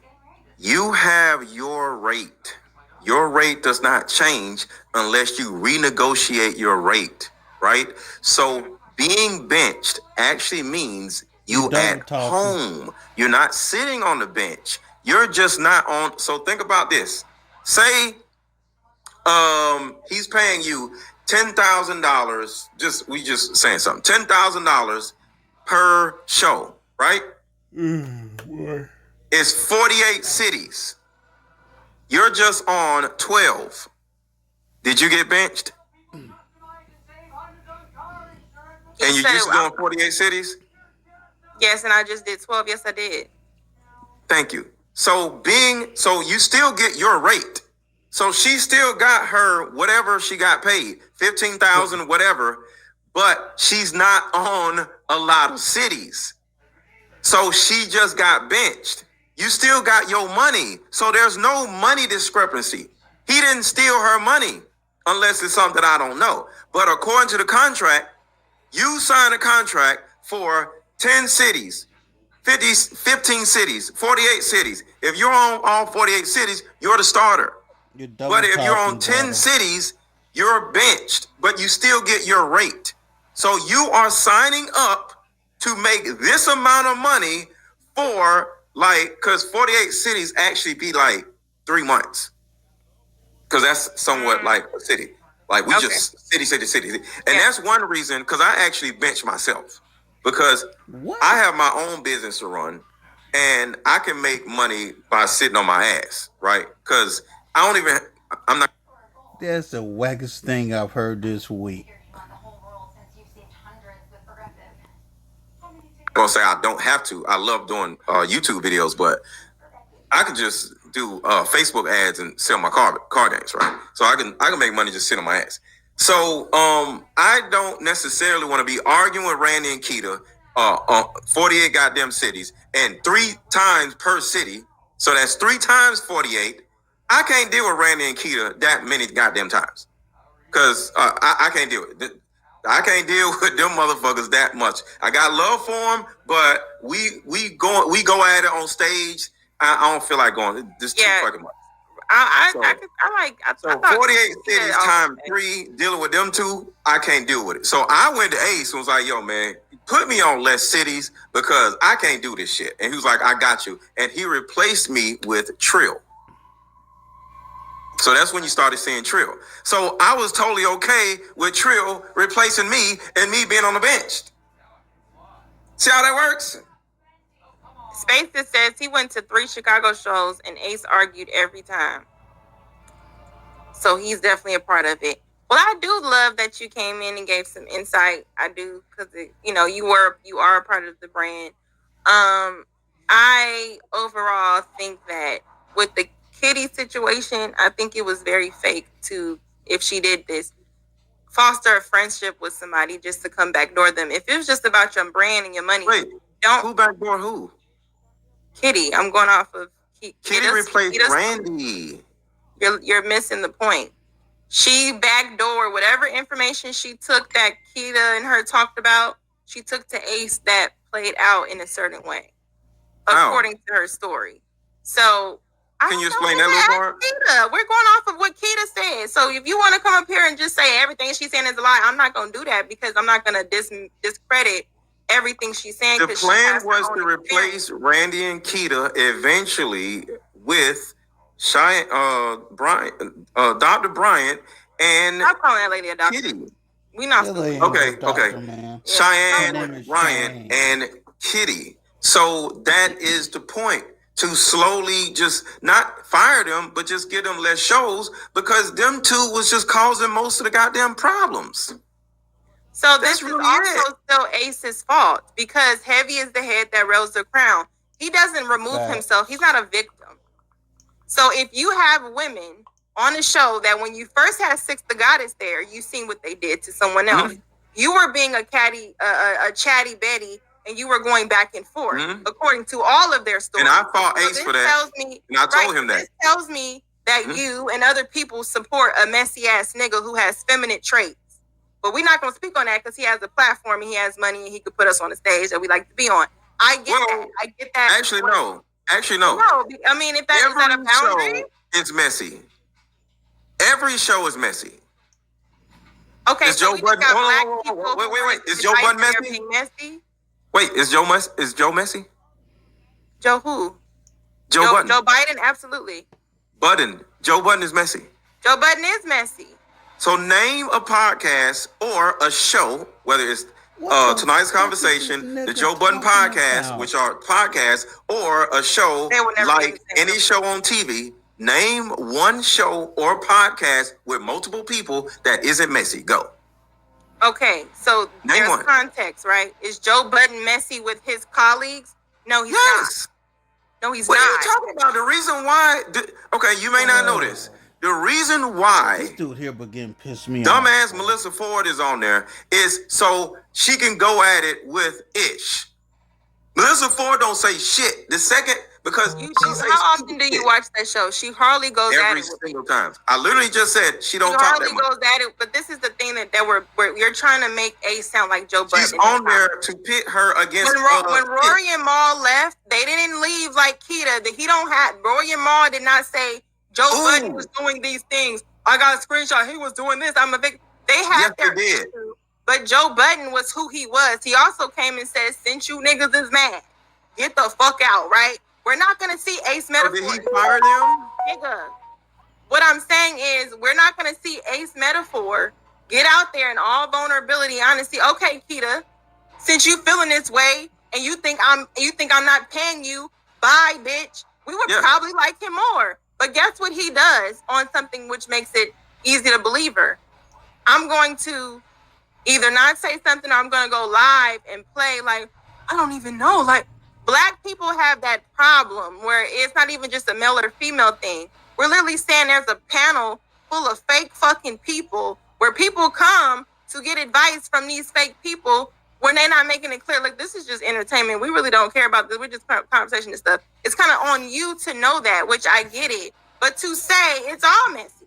You have your rate. Your rate does not change unless you renegotiate your rate, right? So being benched actually means you at home. You're not sitting on the bench. You're just not on. So think about this. Say he's paying you $10,000. We just saying something. $10,000 per show, right? It's 48 cities. You're just on 12. Did you get benched? And you just doing 48 cities? Yes, and I just did 12. Yes, I did. Thank you. So you still get your rate. So she still got her whatever she got paid, 15,000, whatever, but she's not on a lot of cities. So she just got benched. You still got your money. So there's no money discrepancy. He didn't steal her money unless it's something I don't know. But according to the contract, you signed a contract for 10 cities, 15 cities, 48 cities. If you're on all 48 cities, you're the starter. But if you're on 10 cities, you're benched, but you still get your rate. So you are signing up to make this amount of money for because 48 cities actually be like 3 months. Because that's somewhat like a city. Like we just city. And that's one reason, because I actually bench myself. Because I have my own business to run and I can make money by sitting on my ass, right? Because I'm not. That's the wackest thing I've heard this week. I'm gonna say I don't have to. I love doing YouTube videos, but I can just do Facebook ads and sell my car games, right? So I can make money just sitting on my ass. So I don't necessarily want to be arguing with Randy and Keita 48 goddamn cities and 3 times per city. So that's 3 times 48. I can't deal with Randy and Keita that many goddamn times. Because I can't deal with it. I can't deal with them motherfuckers that much. I got love for them, but we go at it on stage. I don't feel like going. This too fucking much. So 48 cities times 3 dealing with them 2, I can't deal with it. So I went to Ace and was like, yo, man, put me on less cities because I can't do this shit. And he was like, I got you. And he replaced me with Trill. So that's when you started seeing Trill. So I was totally okay with Trill replacing me and me being on the bench. See how that works? Spaces says he went to 3 Chicago shows and Ace argued every time. So he's definitely a part of it. Well, I do love that you came in and gave some insight. I do, because you are a part of the brand. I overall think that with the Kitty situation, I think it was very fake if she did this, foster a friendship with somebody just to come backdoor them. If it was just about your brand and your money, who backdoor who? Kitty. I'm going off of Kitty replaced Randy. You're missing the point. She backdoor whatever information she took that Keita and her talked about. She took to Ace that played out in a certain way, according to her story. So. Can you explain that a little more? Keita. We're going off of what Keita said. So if you want to come up here and just say everything she's saying is a lie, I'm not going to do that because I'm not going to discredit everything she's saying. The plan was to replace Randy and Keita eventually with Dr. Bryant and I'm calling that lady a doctor. Kitty. We not okay. Cheyenne, Bryant, and Kitty. So that is the point. To slowly just not fire them, but just give them less shows because them 2 was just causing most of the goddamn problems. So this is also still Ace's fault because Heavy is the head that rolls the crown. He doesn't remove himself. He's not a victim. So if you have women on the show that when you first had Six the Goddess there, you seen what they did to someone else. Mm-hmm. You were being a chatty Betty, and you were going back and forth, according to all of their stories. And I fought Ace for that. And I told him that. This tells me that you and other people support a messy ass nigga who has feminine traits. But we're not going to speak on that because he has a platform and he has money and he could put us on the stage that we like to be on. I get that. I get that. Actually, no. No, I mean, if that is that a boundary? It's messy. Every show is messy. Okay, is Joe Budden? Wait. Is Joe Budden messy? Wait, is Joe messy? Joe who? Joe Budden. Joe Biden, absolutely. Budden. Joe Budden is messy. Joe Budden is messy. So name a podcast or a show, whether it's Tonight's Conversation, the Joe Budden podcast, which are podcasts, or a show like any show on TV. Name one show or podcast with multiple people that isn't messy. Go. Okay, so Name there's one. context, right? Is Joe Budden messy with his colleagues? No, he's not. No, he's what not. What are you talking about? The reason why... okay, you may not know this. The reason why this dude here begin piss me dumbass off. Melissa Ford is on there is so she can go at it with Ish. Melissa Ford don't say shit. The second... Because how often do you watch that show? She hardly goes at it. Every single time. I literally just said she don't talk that much. Goes at it, but this is the thing that you're trying to make Ace sound like Joe Budden. She's on there to pit her against. When Rory and Mal left, they didn't leave like Keita. Rory and Mal did not say Joe Budden was doing these things. I got a screenshot. He was doing this. I'm a victim. They had their issue, but Joe Budden was who he was. He also came and said, "Since you niggas is mad, get the fuck out." Right. We're not going to see Ace Metaphor. Did he fire them? Nigga. What I'm saying is we're not going to see Ace Metaphor get out there in all vulnerability, honesty. Okay, Keita, since you feeling this way and you think I'm not paying you, bye, bitch. We would probably like him more. But guess what he does on something which makes it easy to believe her? I'm going to either not say something or I'm going to go live and play like, I don't even know, like, Black people have that problem where it's not even just a male or female thing. We're literally saying there's a panel full of fake fucking people where people come to get advice from these fake people when they're not making it clear, like, this is just entertainment. We really don't care about this. We're just conversation and stuff. It's kind of on you to know that, which I get it. But to say it's all messy,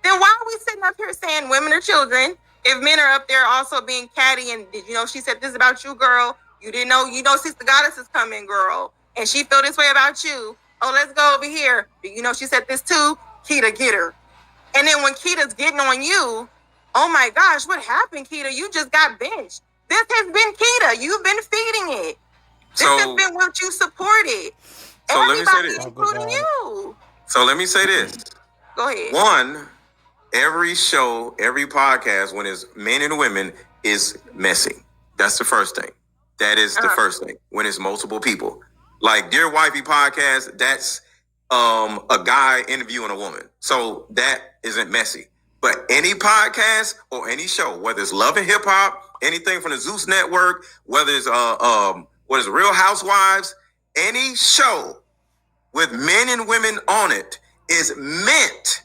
then why are we sitting up here saying women are children if men are up there also being catty and, did you know she said this about you, girl? You didn't know, Sister Goddess is coming, girl. And she feel this way about you. Oh, let's go over here. You know, she said this too. Keita, get her. And then when Keita's getting on you, oh my gosh, what happened, Keita? You just got benched. This has been Keita. You've been feeding it. This has been what you supported. So let me say this. Including you. So let me say this. Go ahead. One, every show, every podcast, when it's men and women, is messy. That's the first thing. That is the first thing. When it's multiple people, like Dear Wifey podcast, that's a guy interviewing a woman, so that isn't messy. But any podcast or any show, whether it's Love and Hip Hop, anything from the Zeus Network, whether it's Real Housewives, any show with men and women on it is meant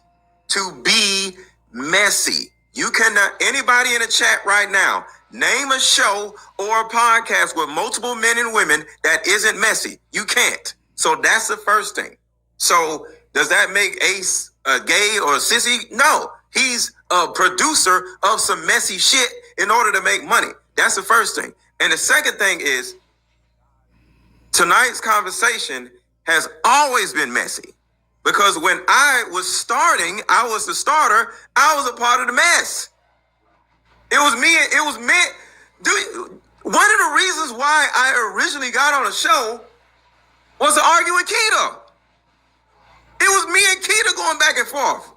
to be messy. You cannot. Anybody in the chat right now, name a show or a podcast with multiple men and women that isn't messy. You can't. So that's the first thing. So does that make Ace a gay or a sissy? No. He's a producer of some messy shit in order to make money. That's the first thing. And the second thing is, Tonight's Conversation has always been messy. Because when I was starting, I was the starter. I was a part of the mess. It was me. It was me. Dude, one of the reasons why I originally got on a show was to argue with Keita. It was me and Keita going back and forth.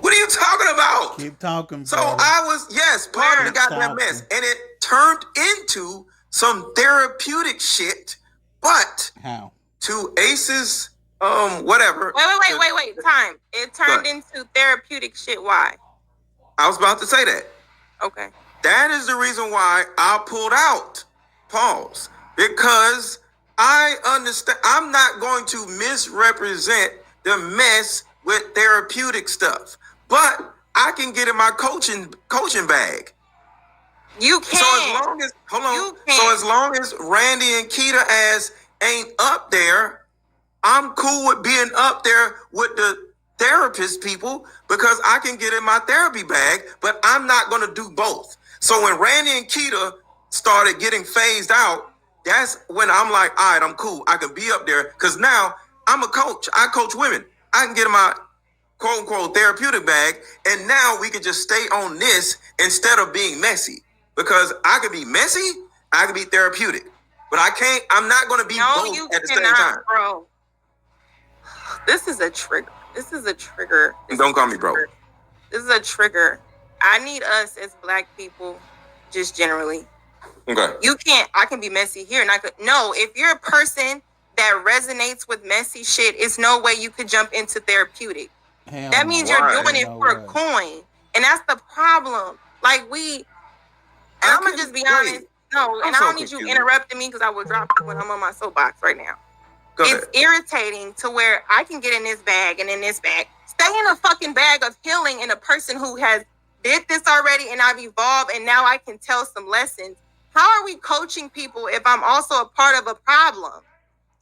What are you talking about? Keep talking, So brother. I was, part of the goddamn mess. And it turned into some therapeutic shit, but How? to Ace's, whatever. Wait. Time. It turned into therapeutic shit. Why? I was about to say that. Okay. That is the reason why I pulled out. Pause. Because I understand I'm not going to misrepresent the mess with therapeutic stuff, but I can get in my coaching bag. You can. So as long as Randy and Keita ass ain't up there, I'm cool with being up there with the therapist people because I can get in my therapy bag, but I'm not going to do both. So when Randy and Keita started getting phased out, that's when I'm like, all right, I'm cool. I can be up there because now I'm a coach. I coach women. I can get in my quote unquote therapeutic bag, and now we can just stay on this instead of being messy. Because I can be messy, I can be therapeutic. But I'm not going to be both at the same time. Bro. This is a trigger. Don't call me bro. This is a trigger. I need us as Black people, just generally. Okay. I can be messy here. No, if you're a person that resonates with messy shit, it's no way you could jump into therapeutic. That means you're doing it for a coin. And that's the problem. Like and I'm going to just be honest. No, and I don't need you interrupting me because I will drop you when I'm on my soapbox right now. It's irritating to where I can get in this bag and in this bag. Stay in a fucking bag of healing in a person who has did this already and I've evolved and now I can tell some lessons. How are we coaching people if I'm also a part of a problem?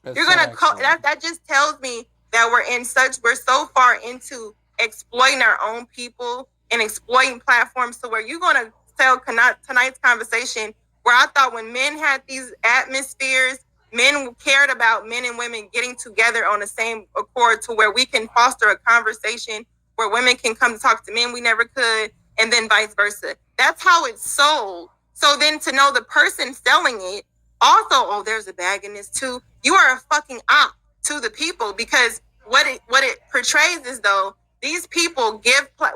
You're going to that just tells me that we're so far into exploiting our own people and exploiting platforms to where you're going to tell tonight's conversation where I thought when men had these atmospheres, men cared about men and women getting together on the same accord to where we can foster a conversation where women can come to talk to men we never could, and then vice versa. That's how it's sold. So then to know the person selling it also, there's a bag in this too. You are a fucking op to the people because what it portrays is though these people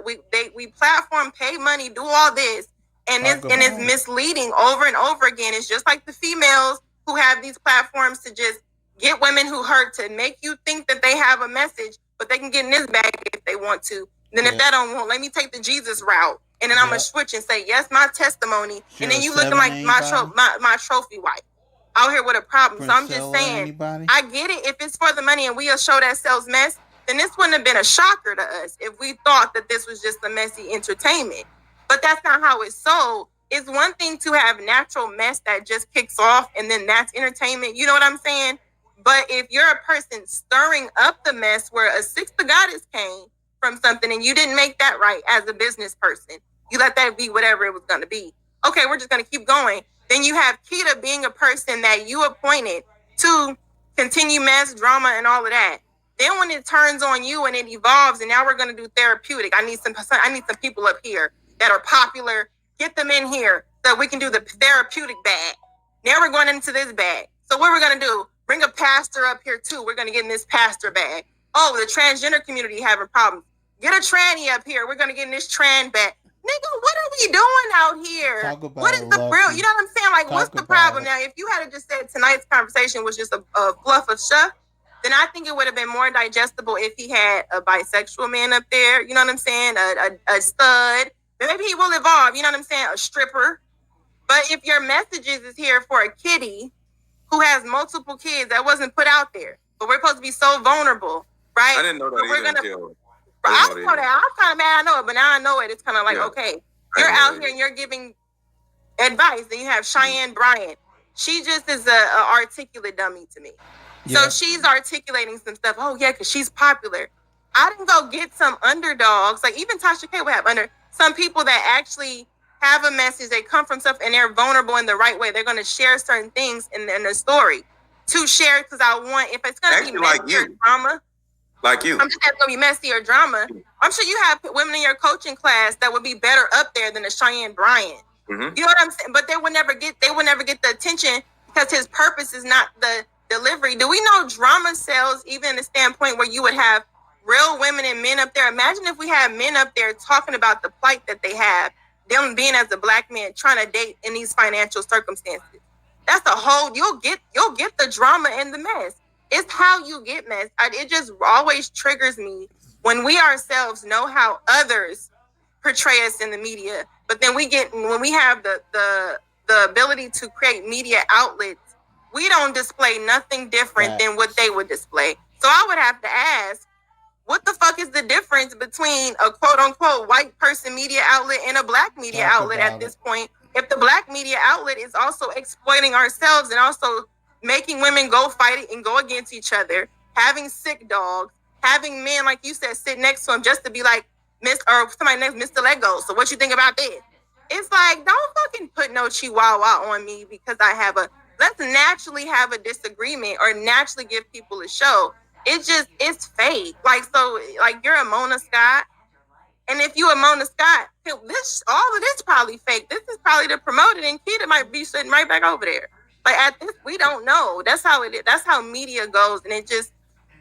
we platform, pay money, do all this, and it's misleading over and over again. It's just like the females who have these platforms to just get women who hurt to make you think that they have a message, but they can get in this bag if they want to. Then if that don't want, let me take the Jesus route, and then I'm gonna switch and say yes, my testimony, and then you looking like my trophy wife out here with a problem. So I'm just saying, I get it. If it's for the money and we'll show that sells mess, then this wouldn't have been a shocker to us if we thought that this was just a messy entertainment. But that's not how it's sold. It's one thing to have natural mess that just kicks off and then that's entertainment. You know what I'm saying? But if you're a person stirring up the mess where a sixth of goddess came from something and you didn't make that right as a business person, you let that be whatever it was going to be. Okay, we're just going to keep going. Then you have Keita being a person that you appointed to continue mess, drama, and all of that. Then when it turns on you and it evolves and now we're going to do therapeutic, I need some people up here that are popular. Get them in here so we can do the therapeutic bag. Now we're going into this bag. So what we're going to do, bring a pastor up here too. We're going to get in this pastor bag. Oh, the transgender community having problems. Get a tranny up here. We're going to get in this trans bag. Nigga, what are we doing out here? What is the real, you know what I'm saying? Like, what's the problem? Now, if you had just said tonight's conversation was just a fluff of stuff, then I think it would have been more digestible if he had a bisexual man up there. You know what I'm saying? A stud. Maybe he will evolve, you know what I'm saying? A stripper. But if your messages is here for a kitty who has multiple kids that wasn't put out there, but we're supposed to be so vulnerable, right? I didn't know that I know that. I'm kind of mad I know it, but now I know it. It's kind of like, okay, you're out here and you're giving advice. Then you have Cheyenne Bryant. She just is a articulate dummy to me. Yeah. So she's articulating some stuff. Oh, yeah, because she's popular. I didn't go get some underdogs. Like even Tasha K would have some people that actually have a message, they come from stuff and they're vulnerable in the right way. They're going to share certain things in the story to share because I want, if it's going to be messy or drama, like you, I'm just going to be messy or drama. I'm sure you have women in your coaching class that would be better up there than a Cheyenne Bryant. Mm-hmm. You know what I'm saying? But they would never get the attention because his purpose is not the delivery. Do we know drama sells even in the standpoint where you would have real women and men up there? Imagine if we had men up there talking about the plight that they have, them being as a black man trying to date in these financial circumstances. That's a whole, you'll get the drama and the mess. It's how you get mess. It just always triggers me when we ourselves know how others portray us in the media, but then when we have the ability to create media outlets, we don't display nothing different than what they would display. So I would have to ask, what the fuck is the difference between a quote unquote white person media outlet and a black media outlet at this point? If the black media outlet is also exploiting ourselves and also making women go fight it and go against each other, having sick dogs, having men, like you said, sit next to him just to be like, somebody next, Mr. Lego. So what you think about this? It's like, don't fucking put no chihuahua on me because let's naturally have a disagreement or naturally give people a show. It's fake. Like, so, like, you're a Mona Scott. And if you a Mona Scott, all of this probably fake. This is probably to promote it, and Keita might be sitting right back over there. Like, at this, we don't know. That's how it is. That's how media goes. And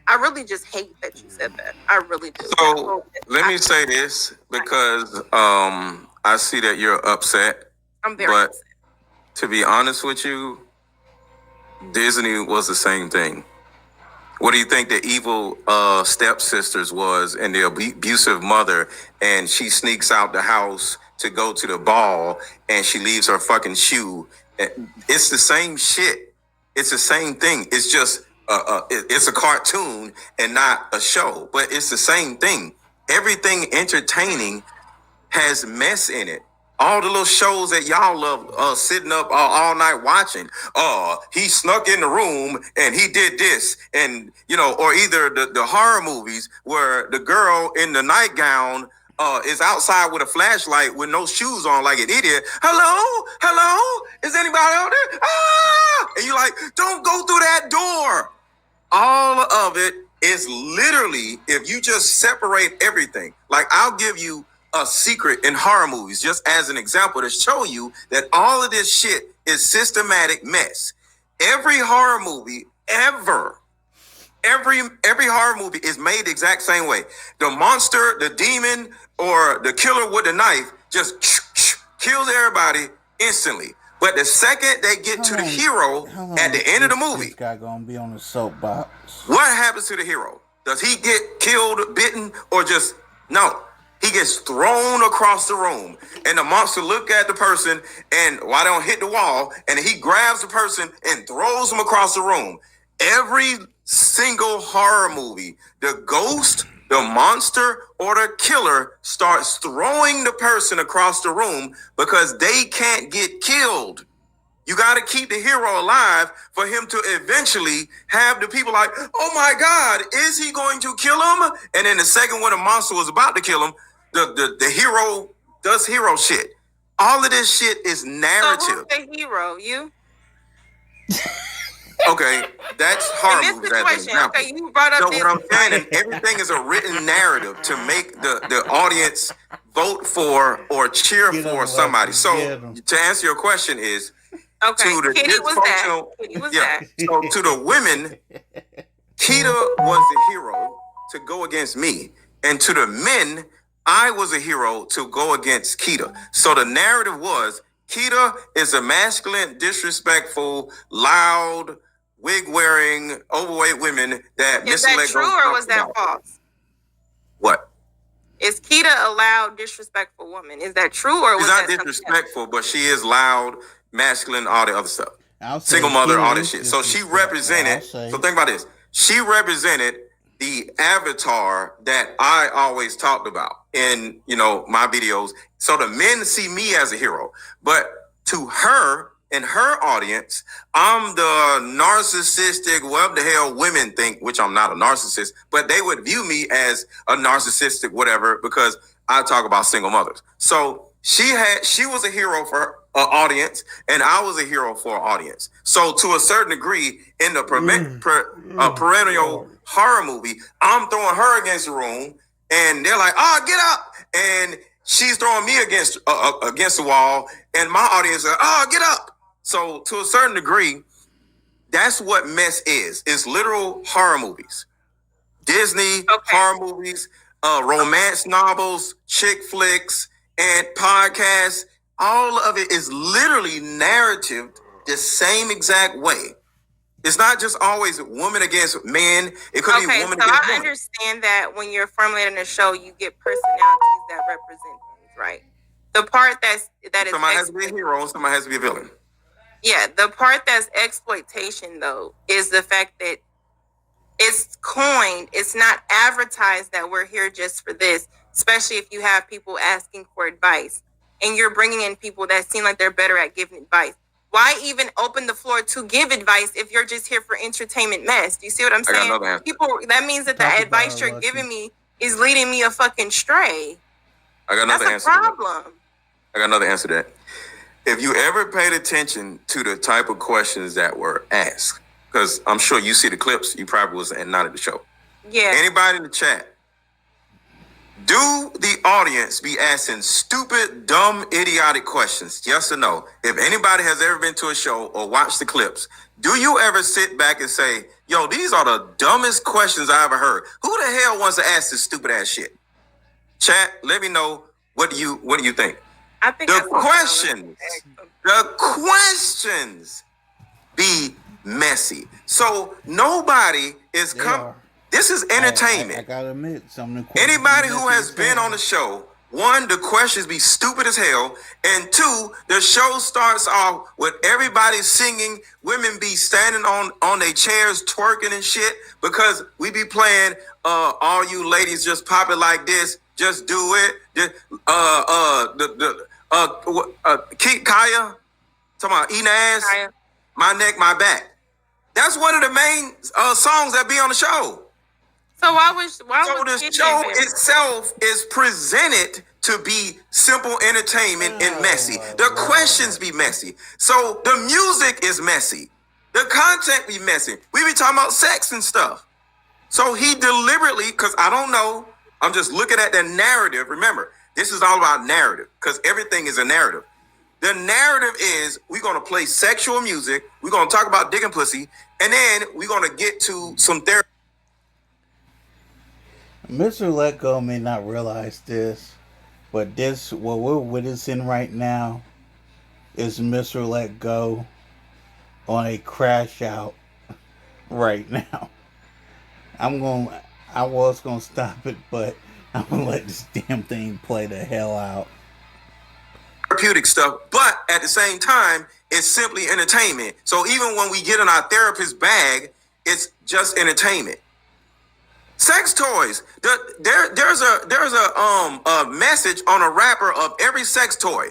I really just hate that you said that. I really do. So let me say this because I see that you're upset. I'm very upset. To be honest with you, Disney was the same thing. What do you think the evil stepsisters was and the abusive mother, and she sneaks out the house to go to the ball and she leaves her fucking shoe? It's the same shit. It's the same thing. It's just it's a cartoon and not a show, but it's the same thing. Everything entertaining has mess in it. All the little shows that y'all love sitting up all night watching. He snuck in the room and he did this. And, or either the horror movies where the girl in the nightgown is outside with a flashlight with no shoes on like an idiot. Hello? Is anybody out there? Ah! And you're like, don't go through that door. All of it is literally, if you just separate everything, like I'll give you a secret in horror movies, just as an example to show you that all of this shit is systematic mess. Every horror movie ever, every horror movie is made the exact same way. The monster, the demon, or the killer with the knife just kills everybody instantly. But the second they get to the hero at the end of the movie, this guy gonna be on the soapbox. What happens to the hero? Does he get killed, bitten, or just no? He gets thrown across the room, and the monster look at the person, and why don't hit the wall? And he grabs the person and throws them across the room. Every single horror movie, the ghost, the monster, or the killer starts throwing the person across the room because they can't get killed. You got to keep the hero alive for him to eventually have the people like, oh my God, is he going to kill him? And then the second when the monster was about to kill him, the hero does hero shit. All of this shit is narrative. So who's the hero? You? Okay, that's horror in movies. this situation, okay, you brought up this. What I'm saying is everything is a written narrative to make the audience vote for or cheer for somebody. So to answer your question is, okay, to the Kitty was that. Kitty was that. So to the women, Keita was the hero to go against me. And to the men, I was a hero to go against Keita. So the narrative was, Keita is a masculine, disrespectful, loud, wig-wearing, overweight women that Is that true or was that false? What? Is Keita a loud, disrespectful woman? Is that true or was that She's not disrespectful, but she is loud, masculine, all the other stuff. Single mother, all this shit. So she represented, so think about this. She represented the avatar that I always talked about in, my videos. So the men see me as a hero, but to her and her audience, I'm the narcissistic, what the hell women think, which I'm not a narcissist, but they would view me as a narcissistic, whatever, because I talk about single mothers. So she was a hero for an audience, and I was a hero for an audience. So to a certain degree, in the perennial horror movie, I'm throwing her against the room, and they're like, "Oh, get up!" And she's throwing me against the wall, and my audience is like, "Oh, get up!" So to a certain degree, that's what mess is. It's literal horror movies, Disney horror movies, romance novels, chick flicks, and podcasts. All of it is literally narrative the same exact way. It's not just always woman against men. It could be woman against woman. I understand that when you're formulating a show, you get personalities that represent things, right? The part that is somebody has to be a hero and somebody has to be a villain. Yeah, the part that's exploitation though is the fact that It's coined. It's not advertised that we're here just for this, especially if you have people asking for advice and you're bringing in people that seem like they're better at giving advice. Why even open the floor to give advice if you're just here for entertainment mess? Do you see what I'm saying? People, that means that the advice you're giving me is leading me a fucking stray. I got another That's answer. a problem. I got another answer to that. If you ever paid attention to the type of questions that were asked, because I'm sure you see the clips, you probably was not at the show. Yeah. Anybody in the chat, do the audience be asking stupid, dumb, idiotic questions? Yes or no? If anybody has ever been to a show or watched the clips, do you ever sit back and say, yo, these are the dumbest questions I ever heard? Who the hell wants to ask this stupid ass shit? Chat, let me know what do you think? I think The questions be messy. So nobody is This is entertainment. I gotta admit, some of the questions. Anybody who has been on the show, one, the questions be stupid as hell, and two, the show starts off with everybody singing, women be standing on their chairs twerking and shit, because we be playing all you ladies just pop it like this, just do it. Keep Kaya talking about eating ass, Kaya. My neck, my back. That's one of the main songs that be on the show. So why So the show itself is presented to be simple entertainment and messy. The questions be messy. So the music is messy. The content be messy. We be talking about sex and stuff. So he deliberately, because I don't know, I'm just looking at the narrative. Remember, this is all about narrative, because everything is a narrative. The narrative is we're going to play sexual music, we're going to talk about dick and pussy, and then we're going to get to some therapy. Mr. Let Go may not realize this, but this, what we're witnessing right now, is Mr. Let Go on a crash out right now. I was gonna stop it, but I'm gonna let this damn thing play the hell out. Therapeutic stuff, but at the same time, it's simply entertainment. So even when we get in our therapist bag, it's just entertainment. Sex toys. There's a message on a wrapper of every sex toy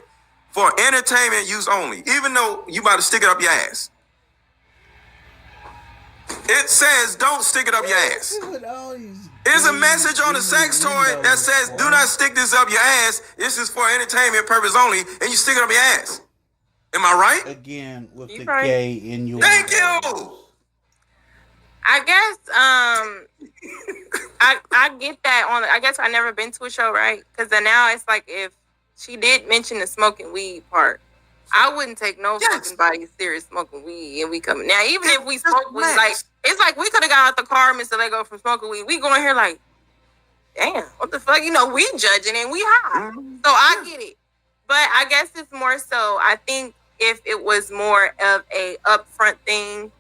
for entertainment use only. Even though you about to stick it up your ass, it says don't stick it up your ass. There's a message on the sex toy that says do not stick this up your ass. This is for entertainment purpose only, and you stick it up your ass. Am I right? Again, with You the right. gay in your. Thank you. I guess I get that on. I guess I never been to a show, right? Because then now it's like if she did mention the smoking weed part, I wouldn't take no fucking body serious smoking weed, and we coming now. Even if we smoke weed, like it's like we could have got out the car, Mr. Lego, from smoking weed. We going here like, damn, what the fuck? You know, we judging and we high, so I get it. But I guess it's more so. I think if it was more of a upfront thing.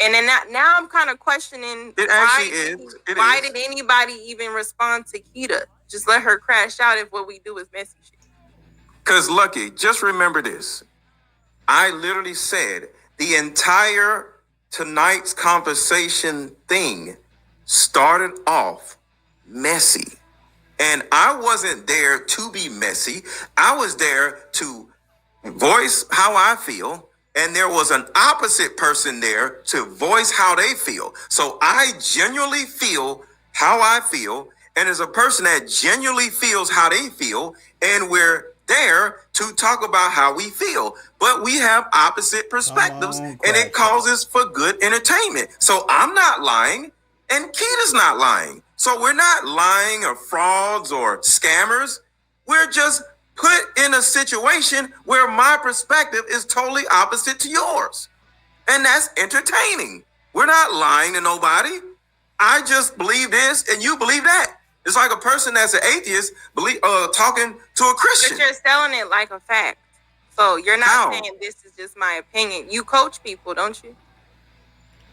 And then now I'm kind of questioning why did anybody even respond to Keita? Just let her crash out if what we do is messy shit. Because Lucky, just remember this. I literally said the entire tonight's conversation thing started off messy. And I wasn't there to be messy. I was there to voice how I feel. And there was an opposite person there to voice how they feel. So I genuinely feel how I feel. And as a person that genuinely feels how they feel, and we're there to talk about how we feel. But we have opposite perspectives, and it causes for good entertainment. So I'm not lying, and Keita's not lying. So we're not lying or frauds or scammers. We're just put in a situation where my perspective is totally opposite to yours. And that's entertaining. We're not lying to nobody. I just believe this and you believe that. It's like a person that's an atheist talking to a Christian. But you're selling it like a fact. So you're not saying this is just my opinion. You coach people, don't you?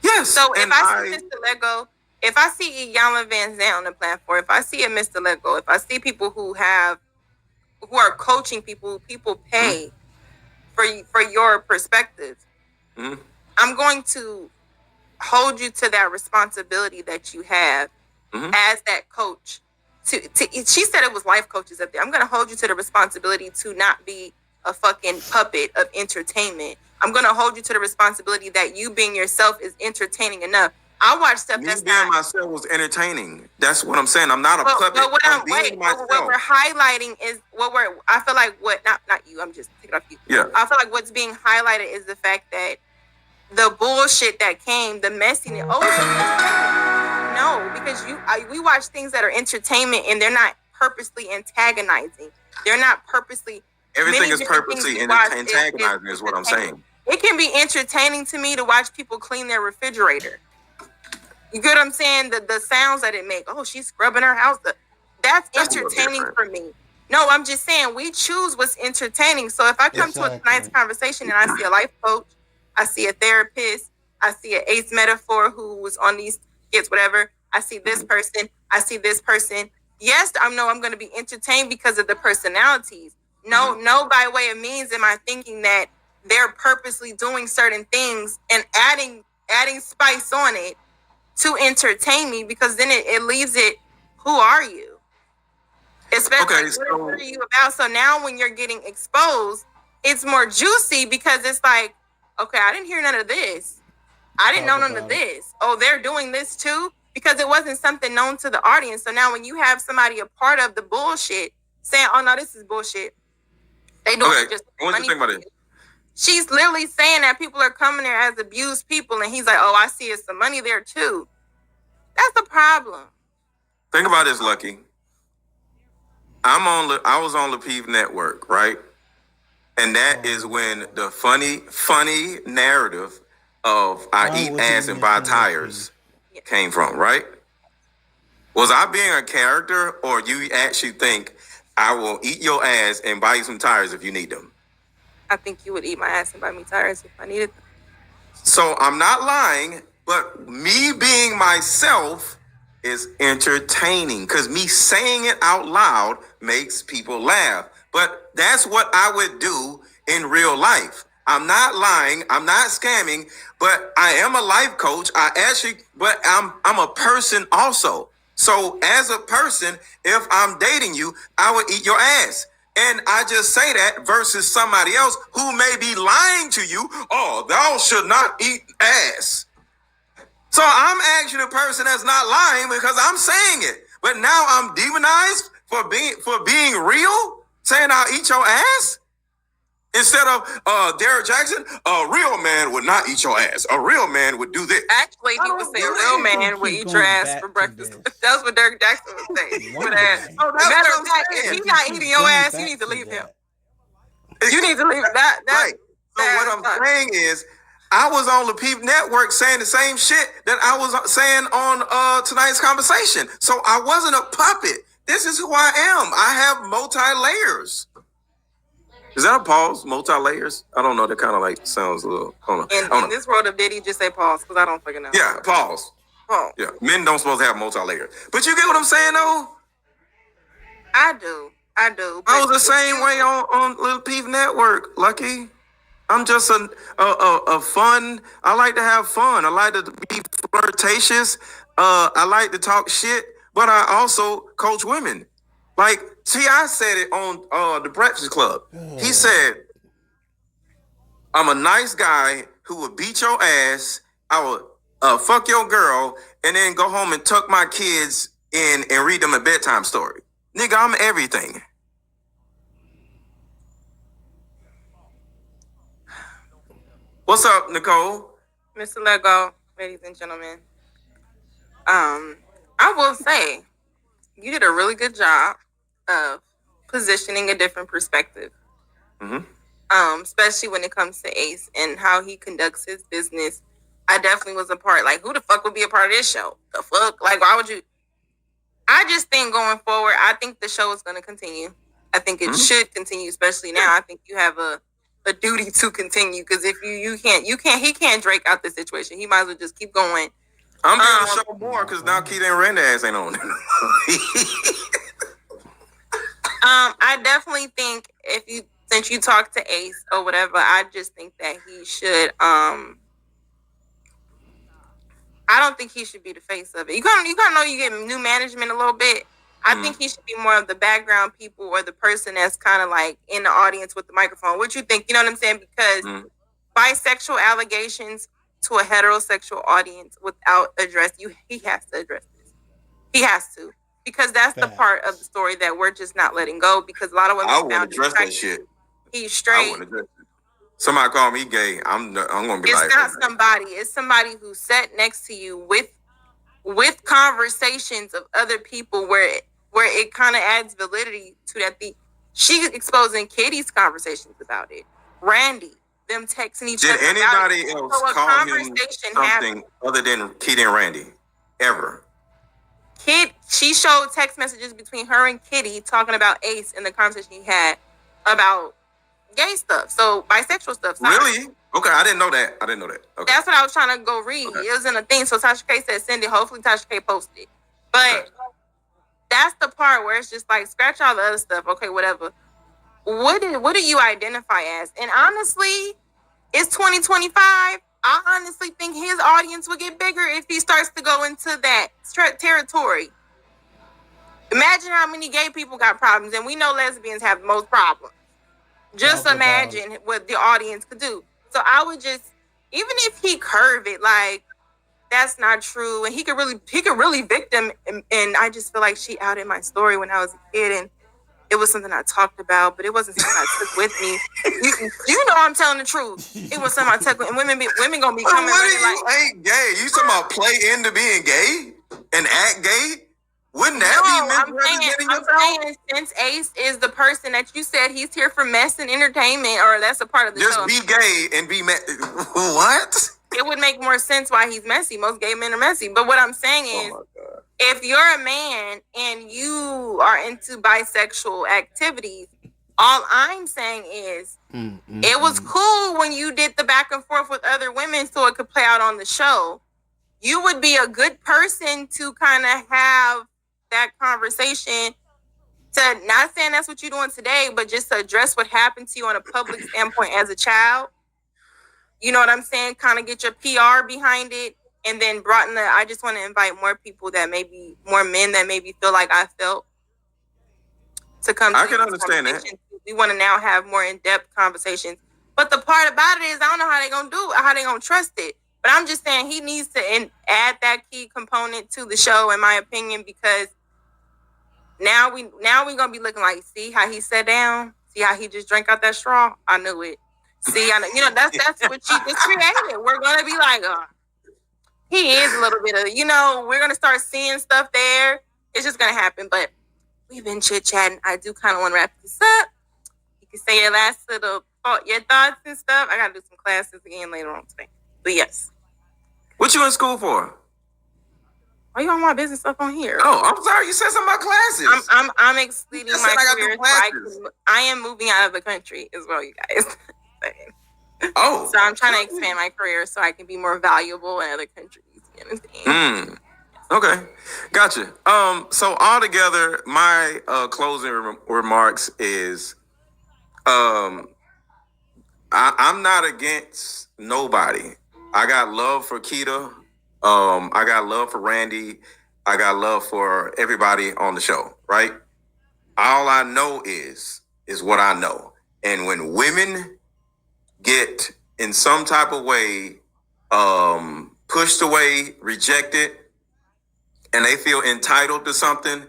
Yes. So if I see Mr. Lego, if I see Iyanla Vanzant on the platform, if I see a Mr. Lego, if I see people who are coaching people pay for your perspective. I'm going to hold you to that responsibility that you have as that coach. She said it was life coaches up there. I'm going to hold you to the responsibility to not be a fucking puppet of entertainment. I'm going to hold you to the responsibility that you being yourself is entertaining enough. I watch stuff Me that's being not myself was entertaining. That's what I'm saying. I'm not a puppet. But what I'm being myself. what we're highlighting is I feel like not you. I'm just taking off you. Yeah. I feel like what's being highlighted is the fact that the bullshit that came, the messiness. Oh, it's entertainment. No, because we watch things that are entertainment and they're not purposely antagonizing. They're not purposely. Everything is purposely antagonizing, is what I'm saying. It can be entertaining to me to watch people clean their refrigerator. You get what I'm saying? The sounds that it make. Oh, she's scrubbing her house. That's entertaining for me. No, I'm just saying we choose what's entertaining. So if I come to a nice conversation and I see a life coach, I see a therapist, I see an ace metaphor who was on these skits, whatever. I see this person. I see this person. Yes, I'm going to be entertained because of the personalities. No, by way of means am I thinking that they're purposely doing certain things and adding spice on it to entertain me, because then it leaves it, who are you? Especially what are you about? So now when you're getting exposed, it's more juicy because it's like, okay, I didn't hear none of this. I didn't know none of this. Oh, they're doing this too? Because it wasn't something known to the audience. So now when you have somebody a part of the bullshit saying, oh no, this is bullshit. They doing it just what do you think about it? She's literally saying that people are coming there as abused people, and he's like, oh, I see it's some money there too. That's the problem. Think about this, Lucky. I was on Lapeef Network, right? And that is when the funny narrative of I eat ass and buy tires came from, right? Was I being a character, or you actually think I will eat your ass and buy you some tires if you need them? I think you would eat my ass and buy me tires if I needed them. So I'm not lying, but me being myself is entertaining because me saying it out loud makes people laugh. But that's what I would do in real life. I'm not lying. I'm not scamming, but I am a life coach. But I'm a person also. So as a person, if I'm dating you, I would eat your ass. And I just say that versus somebody else who may be lying to you. Oh, thou should not eat ass. So I'm actually the person that's not lying because I'm saying it. But now I'm demonized for being real, saying I'll eat your ass. Instead of Derek Jackson, a real man would not eat your ass. A real man would do this. Actually, he would say a real man would eat your ass for breakfast. That's what Derek Jackson would say. Matter of fact, if he's not eating your ass, you need to leave him. You need to leave that. Right. So what I'm saying is, I was on Lapeef Network saying the same shit that I was saying on tonight's conversation. So I wasn't a puppet. This is who I am. I have multi-layers. Is that a pause? Multi-layers? I don't know. That kind of like sounds a little. Hold on. In this world of Diddy, just say pause because I don't fucking know. Yeah, pause. Pause. Yeah, men don't supposed to have multi-layers. But you get what I'm saying, though? I do. I was the same way on Lapeef Network, Lucky. I'm just a fun. I like to have fun. I like to be flirtatious. I like to talk shit, but I also coach women. Like, T.I. said it on The Breakfast Club. He said, I'm a nice guy who would beat your ass. I would fuck your girl and then go home and tuck my kids in and read them a bedtime story. Nigga, I'm everything. What's up, Nicole? Mr. Lego, ladies and gentlemen. I will say, you did a really good job of positioning a different perspective. Especially when it comes to Ace and how he conducts his business. I definitely was a part. Like, who the fuck would be a part of this show? The fuck? Like, why would you? I just think going forward, I think the show is going to continue. I think it should continue, especially now. I think you have a duty to continue because if he can't Drake out the situation. He might as well just keep going. I'm going to show more because now Keith and Randy ass ain't on. I definitely think since you talk to Ace or whatever, I just think that he should don't think he should be the face of it. You kind of know you get new management a little bit. I think he should be more of the background people or the person that's kind of like in the audience with the microphone. What you think? You know what I'm saying? Because bisexual allegations to a heterosexual audience without address, he has to address this. He has to, because that's the part of the story that we're just not letting go. Because a lot of women I wouldn't address that shit. He's straight. Somebody call me gay, I'm gonna be like, it's not somebody. It's somebody who sat next to you with conversations of other people where it kind of adds validity to that. She exposing Kitty's conversations about it. Randy, them texting each other. Did anybody else call him something other than Kitty and Randy ever? She showed text messages between her and Kitty talking about Ace and the conversation he had about gay stuff, so bisexual stuff. Sorry. Really? Okay, I didn't know that. Okay. That's what I was trying to go read. Okay. It was in a thing. So Tasha K said send it. Hopefully Tasha K posted it. But that's the part where it's just like scratch all the other stuff. Okay, whatever. What do you identify as? And honestly, it's 2025. I honestly think his audience will get bigger if he starts to go into that territory. Imagine how many gay people got problems, and we know lesbians have the most problems. Just imagine what the audience could do. So I would just, even if he curve it, like that's not true, and he could really victim. And I just feel like she outed my story when I was a kid, and it was something I talked about, but it wasn't something I took with me. You know I'm telling the truth. It was something I took with, and women gonna be coming. What ain't gay? You talking about play into being gay and act gay? Wouldn't that be misrepresenting yourself? I'm saying since Ace is the person that you said he's here for mess and entertainment, or that's a part of the show. Just be gay and be what? It would make more sense why he's messy. Most gay men are messy. But what I'm saying is, if you're a man and you are into bisexual activities, all I'm saying is it was cool when you did the back and forth with other women so it could play out on the show. You would be a good person to kind of have that conversation, to not saying that's what you're doing today, but just to address what happened to you on a public standpoint as a child. You know what I'm saying? Kind of get your PR behind it, and then brought in I just want to invite more people that maybe, more men that maybe feel like I felt, to come. I can understand that. We want to now have more in-depth conversations. But the part about it is I don't know how they're going to do it, how they're going to trust it. But I'm just saying he needs to add that key component to the show, in my opinion, because now we're gonna be looking like, see how he sat down, see how he just drank out that straw. I knew it. See, I know, that's what you just created. We're gonna be like, he is a little bit of, we're gonna start seeing stuff there. It's just gonna happen. But we've been chit chatting. I do kind of want to wrap this up. You can say your last little your thoughts and stuff. I gotta do some classes again later on today. But yes. What you in school for? Why you on my business stuff on here? Oh, I'm sorry. You said something about classes. I'm exceeding my career. I am moving out of the country as well, you guys. Oh. So I'm trying to expand my career so I can be more valuable in other countries. You understand? Okay. Gotcha. So altogether, my closing remarks is I'm not against nobody. I got love for Keita. I got love for Randy. I got love for everybody on the show, right? All I know is what I know. And when women get in some type of way pushed away, rejected, and they feel entitled to something,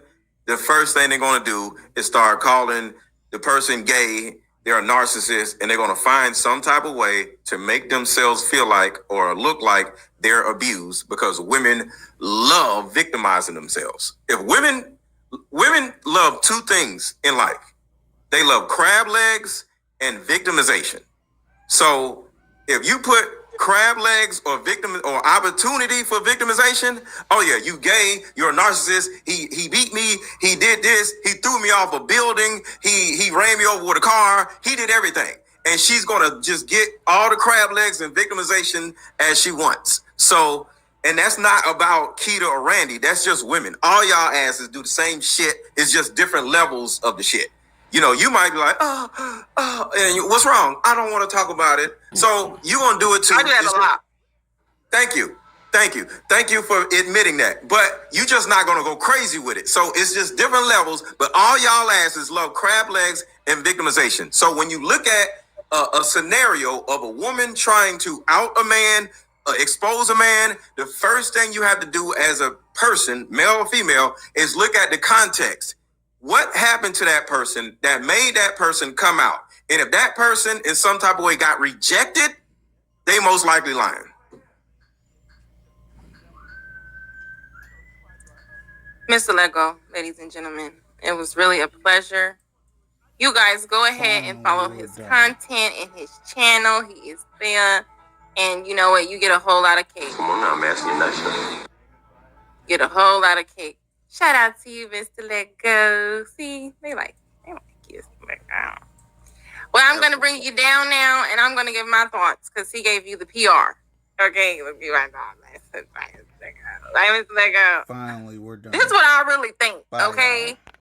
the first thing they're going to do is start calling the person gay. They're a narcissist, and they're going to find some type of way to make themselves feel like or look like they're abused, because women love victimizing themselves. If women love two things in life, they love crab legs and victimization. So if you put crab legs or opportunity for victimization, oh yeah, you gay, you're a narcissist, he beat me, he did this, he threw me off a building, he ran me over with a car, he did everything. And she's gonna just get all the crab legs and victimization as she wants. So, and that's not about Keita or Randy, that's just women. All y'all asses do the same shit, it's just different levels of the shit. You might be like, and what's wrong? I don't want to talk about it. So you're going to do it too. I do that a lot. Thank you. Thank you. Thank you for admitting that. But you just not going to go crazy with it. So it's just different levels. But all y'all asses love crab legs and victimization. So when you look at a scenario of a woman trying to out a man, expose a man, the first thing you have to do as a person, male or female, is look at the context. What happened to that person that made that person come out? And if that person in some type of way got rejected, they most likely lying. Mr. Lego, ladies and gentlemen, it was really a pleasure. You guys go ahead and follow his content and his channel. He is there. And you know what? You get a whole lot of cake. Come on now, I'm asking you nice. Get a whole lot of cake. Shout out to you, Mr. Lego. See, they like kiss Lego. Well, I'm going to bring you down now, and I'm going to give my thoughts because he gave you the PR. Okay, let's give my thoughts. Like, Mr. Lego. Finally, we're done. This is what I really think, Bye, okay?